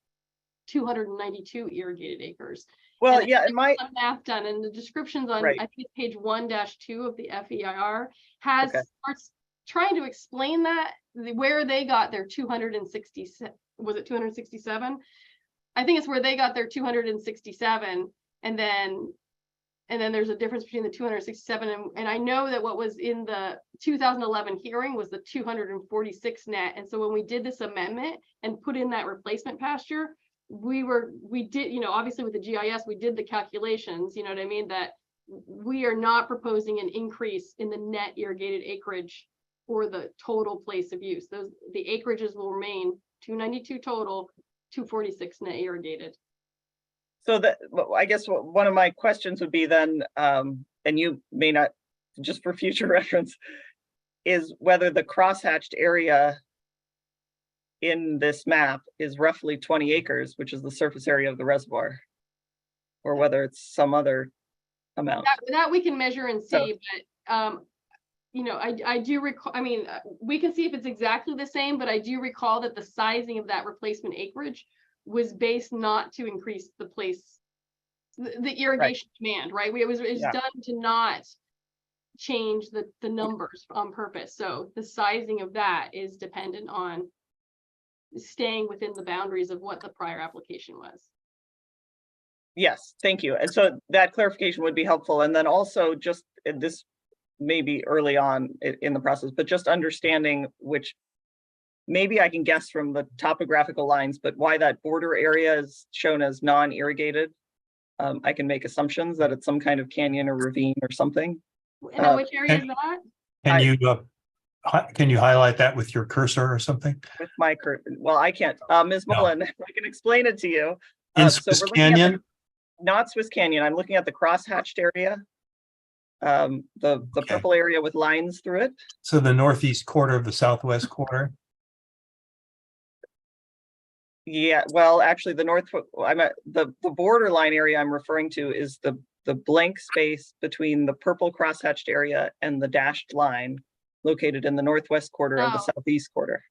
292 irrigated acres. well, And yeah, there's and my, some math done, and the descriptions on, Right. I think it's page 1-2 of the FEIR has Okay. starts trying to explain that where they got their 267, was it 267? I think it's where they got their 267, and then there's a difference between the 267 and I know that what was in the 2011 hearing was the 246 net. And so when we did this amendment and put in that replacement pasture, we did, you know, obviously with the GIS, we did the calculations, you know what I mean, that we are not proposing an increase in the net irrigated acreage or the total place of use. The acreages will remain 292 total, 246 net irrigated. so that, well, I guess one of my questions would be then, and you may not, just for future reference, is whether the crosshatched area in this map is roughly 20 acres, which is the surface area of the reservoir, or whether it's some other amount. That we can measure and So- see, but you know, I do recall, I mean, we can see if it's exactly the same, but I do recall that the sizing of that replacement acreage was based not to increase the place, the irrigation demand, right? It was Yeah. done to not change the numbers on purpose. So the sizing of that is dependent on staying within the boundaries of what the prior application was. Yes, thank you. And so that clarification would be helpful. And then also just this may be early on in the process, but just understanding which maybe I can guess from the topographical lines, but why that border area is shown as non-irrigated. I can make assumptions that it's some kind of canyon or ravine or something. And which area is that? Can you highlight that with your cursor or something? With my well, I can't, Ms. No. Mullen, I can explain it to you. In So Swiss we're looking at the- Canyon? Not Swiss Canyon, I'm looking at the crosshatched area. The Okay. purple area with lines through it. So the northeast quarter of the southwest quarter? Yeah, well, actually, the north, I'm at the borderline area I'm referring to is the blank space between the purple crosshatched area and the dashed line located in the northwest quarter of the Oh. southeast quarter.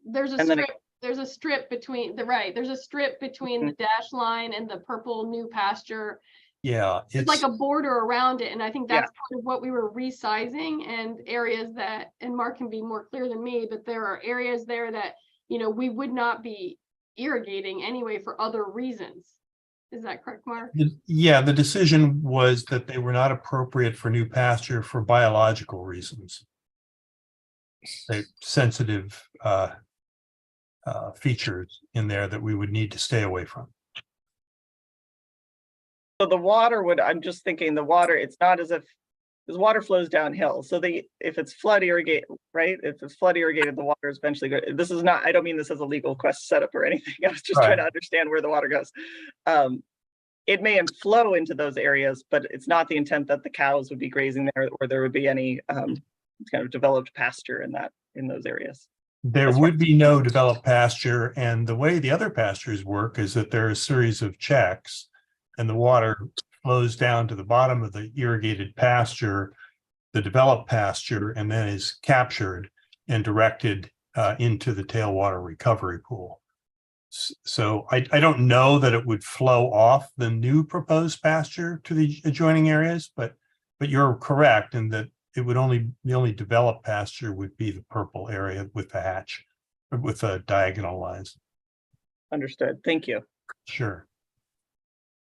There's a And then strip, there's a strip between there's a strip between the dash line and the purple new pasture. Yeah, It's like it's, a border around it, and I think Yeah. that's part of what we were resizing, and areas that, and Mark can be more clear than me, but there are areas there that, you know, we would not be irrigating anyway for other reasons. Is that correct, Mark? yeah, the decision was that they were not appropriate for new pasture for biological reasons. They're sensitive features in there that we would need to stay away from. So the water would, I'm just thinking the water, it's not as if, because water flows downhill. So if it's flood irrigated, right? If it's flood irrigated, the water is eventually good. This is not, I don't mean this as a legal quest setup or anything. I was just trying to understand where the water goes. It may flow into those areas, but it's not the intent that the cows would be grazing there or there would be any kind of developed pasture in those areas. There would be no developed pasture, and the way the other pastures work is that there are a series of checks and the water flows down to the bottom of the irrigated pasture, the developed pasture, and then is captured and directed into the tailwater recovery pool. So I don't know that it would flow off the new proposed pasture to the adjoining areas, but you're correct in that it would the only developed pasture would be the purple area with the hatch, with the diagonal lines. Understood. Thank you. Sure.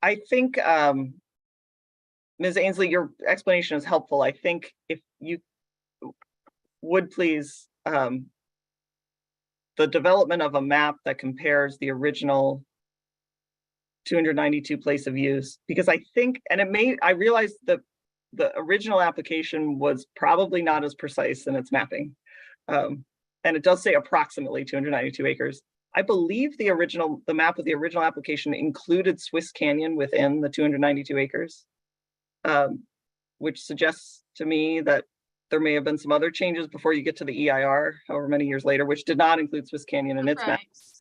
I think, Ms. Ainsley, your explanation is helpful. I think if you would please, the development of a map that compares the original 292 place of use, because I think, and I realize that the original application was probably not as precise in its mapping. And it does say approximately 292 acres. I believe the map of the original application included Swiss Canyon within the 292 acres, which suggests to me that there may have been some other changes before you get to the EIR, however many years later, which did not include Swiss Canyon in its maps.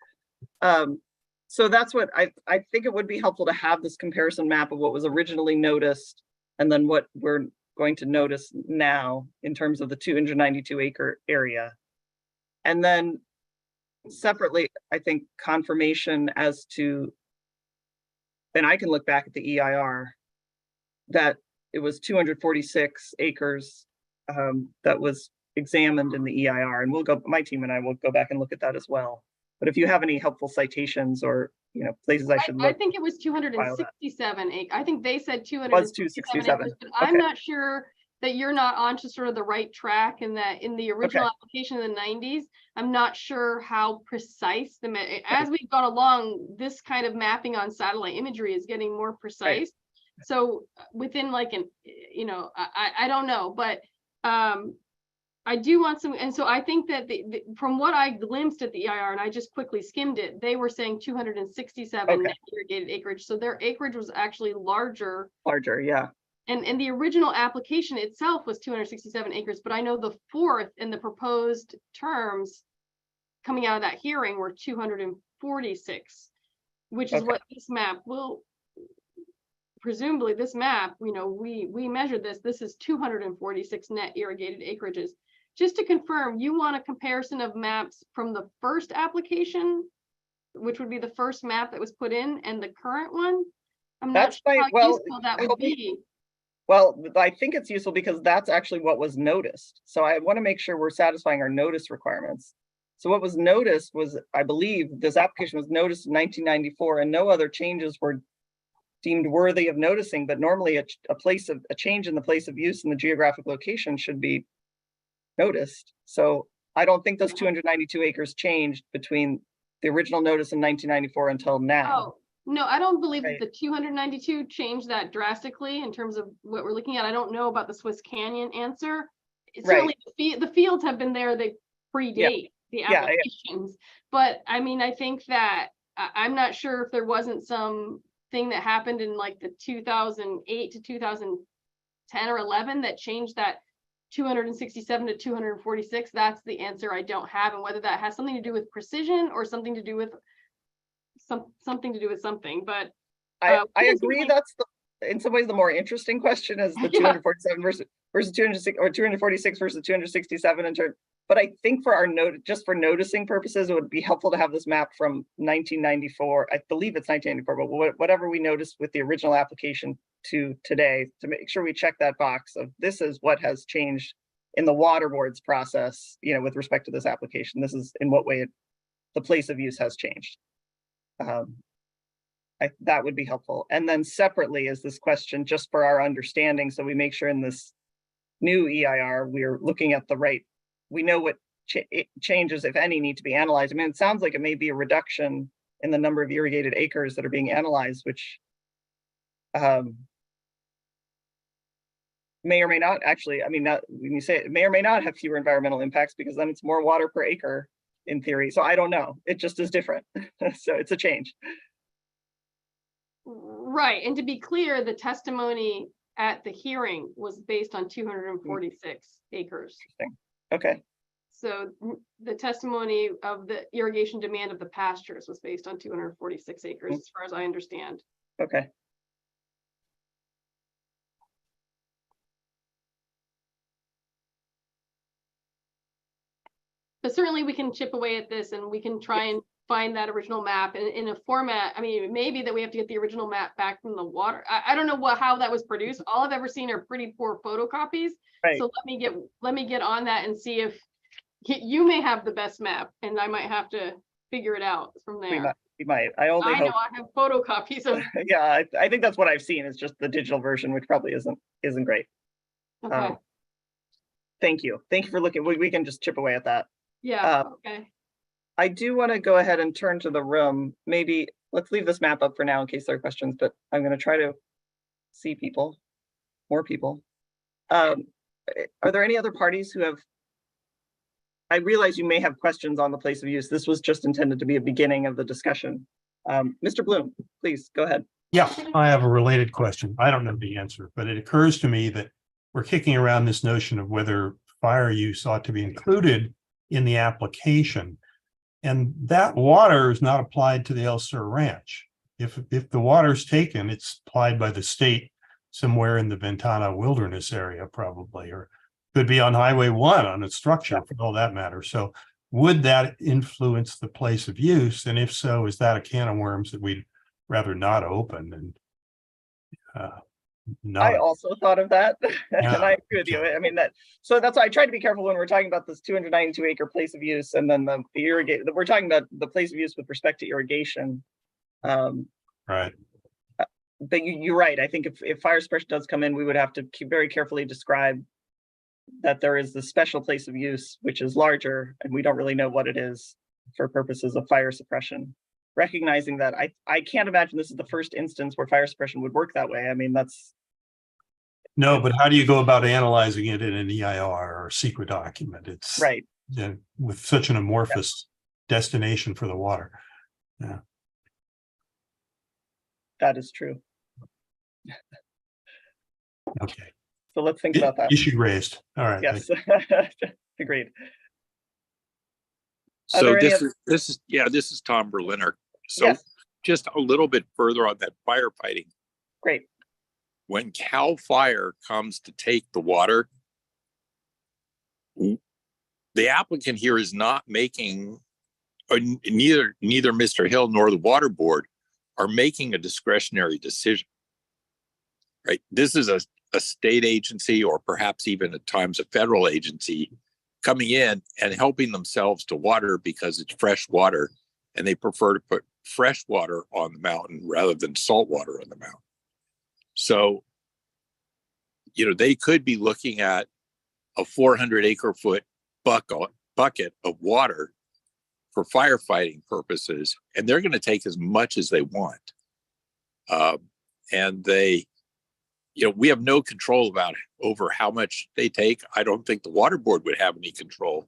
So that's what I think it would be helpful to have this comparison map of what was originally noticed and then what we're going to notice now in terms of the 292 acre area. And then separately, I think confirmation as to, and I can look back at the EIR, that it was 246 acres that was examined in the EIR, and my team and I will go back and look at that as well. But if you have any helpful citations or places I should look. I think it was 267 acres. I think they said 267 was 267. acres, but I'm not sure that you're not onto sort of the right track, and that in the original application in the 90s, I'm not sure how precise as we've gone along, this kind of mapping on satellite imagery is getting more precise. Right. So within like I don't know, but I do want some, and so I think that from what I glimpsed at the EIR, and I just quickly skimmed it, they were saying 267 net irrigated acreage. So their acreage was actually larger. Larger, yeah. And the original application itself was 267 acres, but I know the fourth and the proposed terms coming out of that hearing were 246, which is what this map will, presumably this map, we measured this is 246 net irrigated acreages. Just to confirm, you want a comparison of maps from the first application, which would be the first map that was put in, and the current one? I'm not sure how useful that would be. Well, I think it's useful because that's actually what was noticed. So I want to make sure we're satisfying our notice requirements. So what was noticed was, I believe this application was noticed in 1994 and no other changes were deemed worthy of noticing, but normally a change in the place of use in the geographic location should be noticed. So I don't think those 292 acres changed between the original notice in 1994 until now. Oh, no, I don't believe that the 292 changed that drastically in terms of what we're looking at. I don't know about the Swiss Canyon answer. Certainly the fields have been there, they predate the applications. But I mean, I think that I'm not sure if there wasn't some thing that happened in like the 2008 to 2010 or 11 that changed that 267 to 246. That's the answer I don't have, and whether that has something to do with precision or something to do with something. But I agree that's in some ways the more interesting question is the 247 versus, versus 206 or 246 versus 267 in turn. But I think for our note, just for noticing purposes, it would be helpful to have this map from 1994. I believe it's 1994, but whatever we noticed with the original application to today, to make sure we check that box of this is what has changed in the water board's process, you know, with respect to this application. This is in what way the place of use has changed. That would be helpful. And then separately is this question just for our understanding, so we make sure in this new EIR we're looking at the right. We know what changes, if any, need to be analyzed. I mean, it sounds like it may be a reduction in the number of irrigated acres that are being analyzed, which may or may not actually, I mean, when you say it may or may not have fewer environmental impacts, because then it's more water per acre in theory. So I don't know. It just is different. So it's a change. Right, and to be clear, the testimony at the hearing was based on 246 acres. Interesting. Okay. So the testimony of the irrigation demand of the pastures was based on 246 acres, as far as I understand. Okay. But certainly we can chip away at this and we can try and find that original map in a format. I mean, maybe that we have to get the original map back from the water. I don't know how that was produced. All I've ever seen are pretty poor photocopies. Right. So let me get on that and see if you may have the best map and I might have to figure it out from there. We might. I only I know hope. I have photocopies of. Yeah, I think that's what I've seen is just the digital version, which probably isn't great. Okay. Thank you. Thank you for looking. We can just chip away at that. Yeah. Okay. I do want to go ahead and turn to the room. Maybe let's leave this map up for now in case there are questions, but I'm going to try to see people, more people. Are there any other parties who have? I realize you may have questions on the place of use. This was just intended to be a beginning of the discussion. Mr. Bloom, please go ahead. Yeah, I have a related question. I don't know the answer, but it occurs to me that we're kicking around this notion of whether fire use ought to be included in the application. And that water is not applied to the El Sur Ranch. If the water is taken, it's applied by the state somewhere in the Ventana Wilderness area, probably, or could be on Highway 1 on its structure for all that matter. So would that influence the place of use? And if so, is that a can of worms that we'd rather not open? And I also thought of that, Yeah. and I agree with you. I mean so that's why I try to be careful when we're talking about this 292 acre place of use, and then the irrigate. We're talking about the place of use with respect to irrigation. Right. But you're right. I think if fire suppression does come in, we would have to very carefully describe that there is the special place of use, which is larger, and we don't really know what it is for purposes of fire suppression. Recognizing that I can't imagine this is the first instance where fire suppression would work that way. I mean, that's. No, but how do you go about analyzing it in an EIR or secret document? It's Right. With such an amorphous destination for the water. Yeah. That is true. Okay. So let's think about that. Issue raised. All right. Yes. Agreed. Are So there any this is Tom Berliner. So Yes. just a little bit further on that firefighting. Great. When CAL FIRE comes to take the water, the applicant here is not making, or neither Mr. Hill nor the water board are making a discretionary decision. Right? This is a state agency, or perhaps even at times a federal agency, coming in and helping themselves to water because it's fresh water, and they prefer to put fresh water on the mountain rather than salt water on the mountain. So, they could be looking at a 400 acre foot bucket of water for firefighting purposes, and they're going to take as much as they want. And they, we have no control over how much they take. I don't think the water board would have any control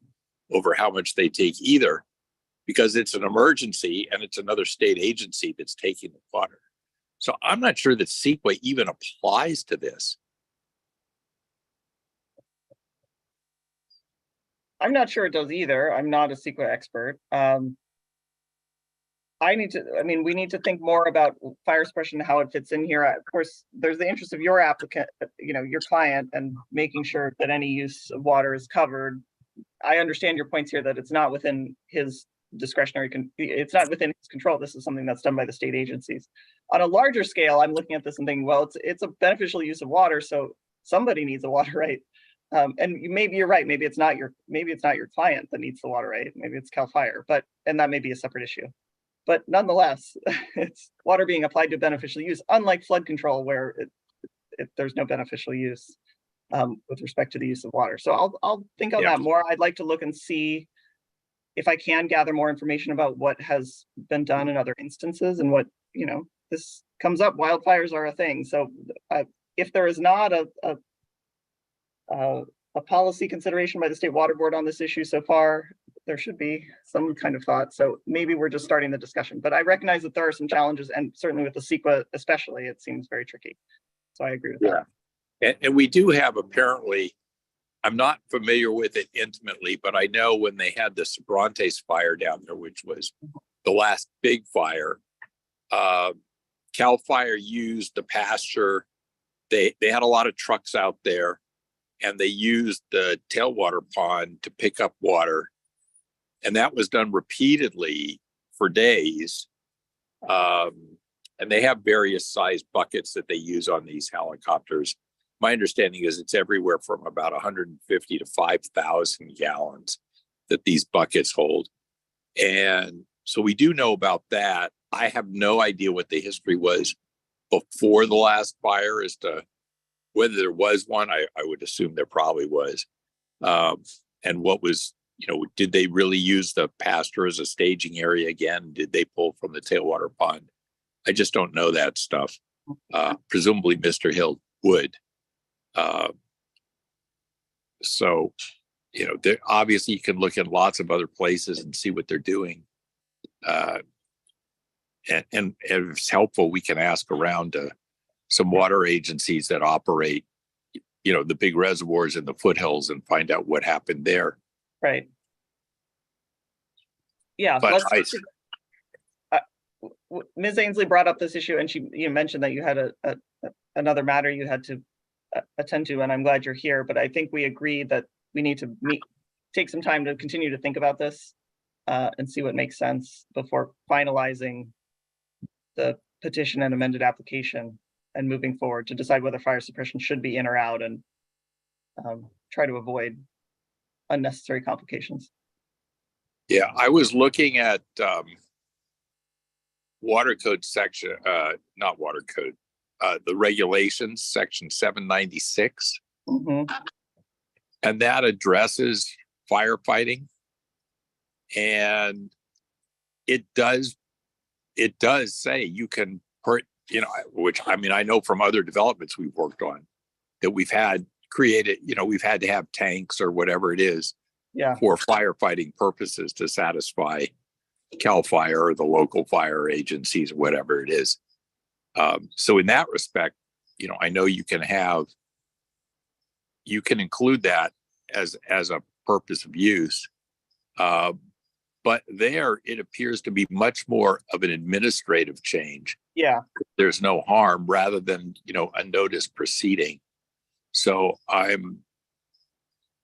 over how much they take either, because it's an emergency and it's another state agency that's taking the water. So I'm not sure that CEQA even applies to this. I'm not sure it does either. I'm not a CEQA expert. I mean, we need to think more about fire suppression and how it fits in here. Of course, there's the interest of your applicant, your client, and making sure that any use of water is covered. I understand your points here that it's not within his discretionary, it's not within his control. This is something that's done by the state agencies. On a larger scale, I'm looking at this and thinking, well, it's a beneficial use of water, so somebody needs a water right. And maybe you're right. Maybe it's not your client that needs the water right. Maybe it's CAL FIRE, and that may be a separate issue. But nonetheless, it's water being applied to beneficial use, unlike flood control, where there's no beneficial use with respect to the use of water. So I'll think on that more. I'd like to look and see if I can gather more information about what has been done in other instances and what, this comes up. Wildfires are a thing. So if there is not a policy consideration by the State Water Board on this issue so far, there should be some kind of thought. So maybe we're just starting the discussion, but I recognize that there are some challenges, and certainly with the CEQA especially, it seems very tricky. So I agree with that. And we do have apparently, I'm not familiar with it intimately, but I know when they had the Sobrantes fire down there, which was the last big fire, CAL FIRE used the pasture. They had a lot of trucks out there, and they used the tailwater pond to pick up water. And that was done repeatedly for days. And they have various size buckets that they use on these helicopters. My understanding is it's everywhere from about 150 to 5,000 gallons that these buckets hold. And so we do know about that. I have no idea what the history was before the last fire as to whether there was one. I would assume there probably was. And what was, did they really use the pasture as a staging area again? Did they pull from the tailwater pond? I just don't know that stuff. Presumably Mr. Hill would. So, obviously you can look at lots of other places and see what they're doing. And if it's helpful, we can ask around to some water agencies that operate, the big reservoirs in the foothills and find out what happened there. Right. Yeah. But Ms. Ainsley brought up this issue, and you mentioned that you had another matter you had to attend to, and I'm glad you're here. But I think we agreed that we need to take some time to continue to think about this and see what makes sense before finalizing the petition and amended application and moving forward to decide whether fire suppression should be in or out, and try to avoid unnecessary complications. Yeah, I was looking at water code section, not water code, the regulations, section 796. Mm-hmm. And that addresses firefighting. And it does say you can hurt, which I know from other developments we've worked on, that we've had created, we've had to have tanks or whatever it is for firefighting purposes to satisfy CAL FIRE or the local fire agencies, whatever it is. So in that respect, I know you can include that as a purpose of use. But there, it appears to be much more of an administrative change. Yeah. There's no harm rather than, a notice proceeding. So I'm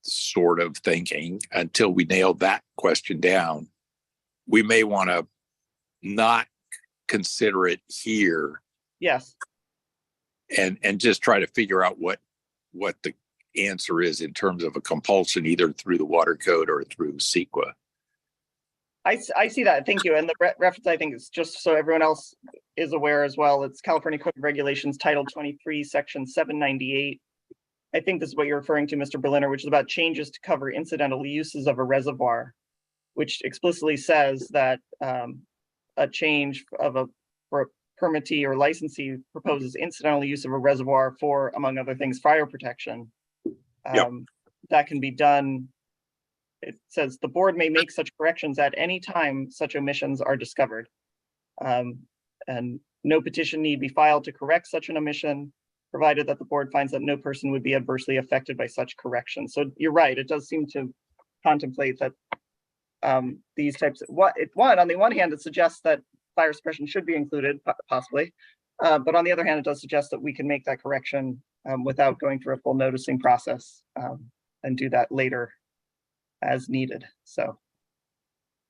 sort of thinking until we nail that question down, we may want to not consider it here. Yes. And just try to figure out what the answer is in terms of a compulsion, either through the water code or through CEQA. I see that. Thank you. And the reference, I think, is just so everyone else is aware as well. It's California Code of Regulations, Title 23, Section 798. I think this is what you're referring to, Mr. Berliner, which is about changes to cover incidental uses of a reservoir, which explicitly says that a change for a permittee or licensee proposes incidental use of a reservoir for, among other things, fire protection. That can be done. It says the board may make such corrections at any time such omissions are discovered. And no petition need be filed to correct such an omission, provided that the board finds that no person would be adversely affected by such correction. So you're right, it does seem to contemplate that these types of, on the one hand, it suggests that fire suppression should be included, possibly. But on the other hand, it does suggest that we can make that correction without going through a full noticing process and do that later as needed. So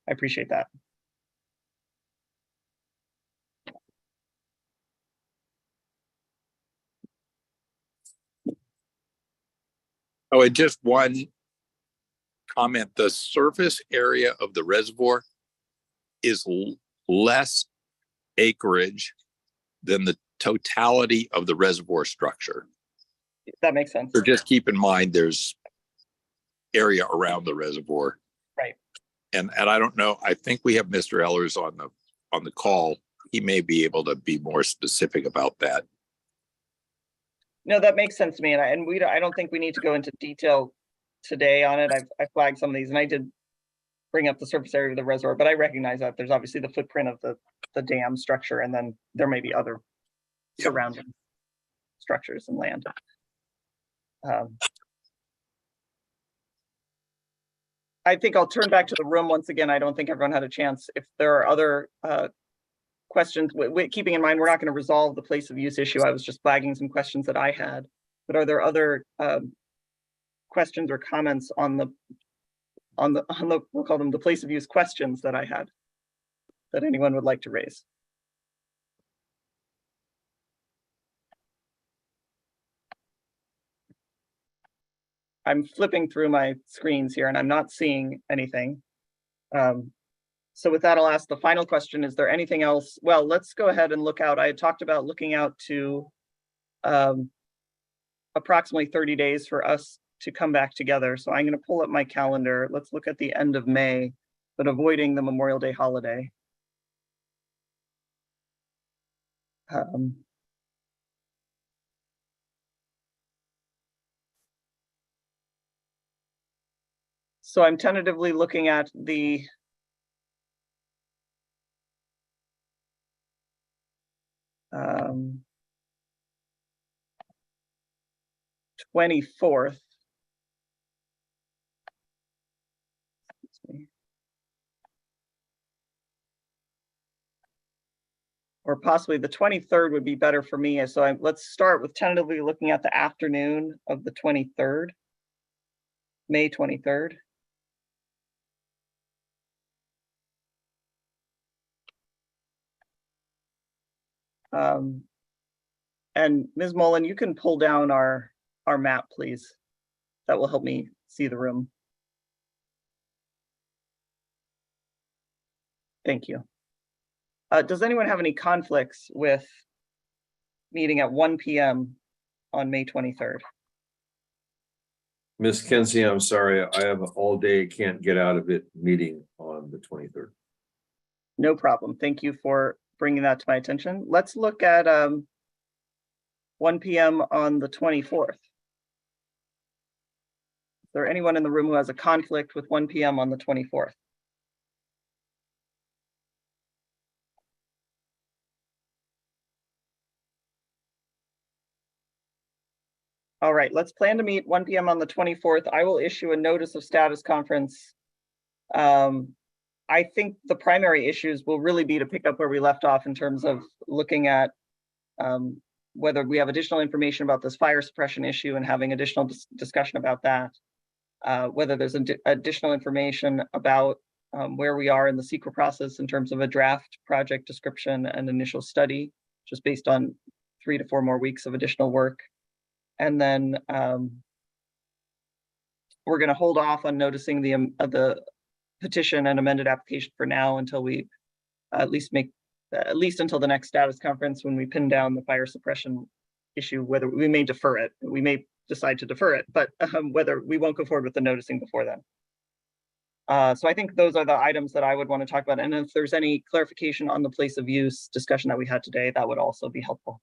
I appreciate that. Oh, and just one comment, the surface area of the reservoir is less acreage than the totality of the reservoir structure. That makes sense. So just keep in mind, there's area around the reservoir. Right. And I don't know, I think we have Mr. Ellers on the call. He may be able to be more specific about that. No, that makes sense to me. And I don't think we need to go into detail today on it. I flagged some of these and I did bring up the surface area of the reservoir, but I recognize that there's obviously the footprint of the dam structure, and then there may be other surrounding structures and land. I think I'll turn back to the room once again. I don't think everyone had a chance. If there are other questions, keeping in mind, we're not going to resolve the place of use issue. I was just flagging some questions that I had, but are there other questions or comments on the we'll call them the place of use questions that I had that anyone would like to raise? I'm flipping through my screens here and I'm not seeing anything. So with that, I'll ask the final question. Is there anything else? Well, let's go ahead and look out. I had talked about looking out to approximately 30 days for us to come back together. So I'm going to pull up my calendar. Let's look at the end of May, but avoiding the Memorial Day holiday. So I'm tentatively looking at the 24th. Or possibly the 23rd would be better for me. So let's start with tentatively looking at the afternoon of the 23rd, May 23rd. And Ms. Mullen, you can pull down our map, please. That will help me see the room. Thank you. Does anyone have any conflicts with meeting at 1 p.m. on May 23rd? Miss Kenzie, I'm sorry, I have an all day, can't get out of it meeting on the 23rd. No problem. Thank you for bringing that to my attention. Let's look at 1 p.m. on the 24th. Is there anyone in the room who has a conflict with 1 p.m. on the 24th? All right, let's plan to meet 1 p.m. on the 24th. I will issue a notice of status conference. I think the primary issues will really be to pick up where we left off in terms of looking at whether we have additional information about this fire suppression issue and having additional discussion about that. Whether there's additional information about where we are in the CEQA process in terms of a draft project description and initial study, just based on 3 to 4 more weeks of additional work. And then we're going to hold off on noticing the petition and amended application for now until we at least until the next status conference, when we pin down the fire suppression issue. Whether we may defer it, we may decide to defer it, but whether we won't go forward with the noticing before then. So I think those are the items that I would want to talk about. And if there's any clarification on the place of use discussion that we had today, that would also be helpful.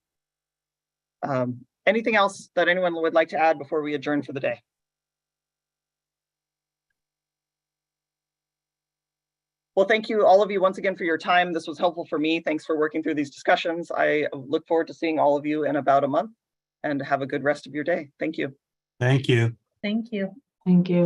Anything else that anyone would like to add before we adjourn for the day? Well, thank you all of you once again for your time. This was helpful for me. Thanks for working through these discussions. I look forward to seeing all of you in about a month, and have a good rest of your day. Thank you. Thank you. Thank you. Thank you.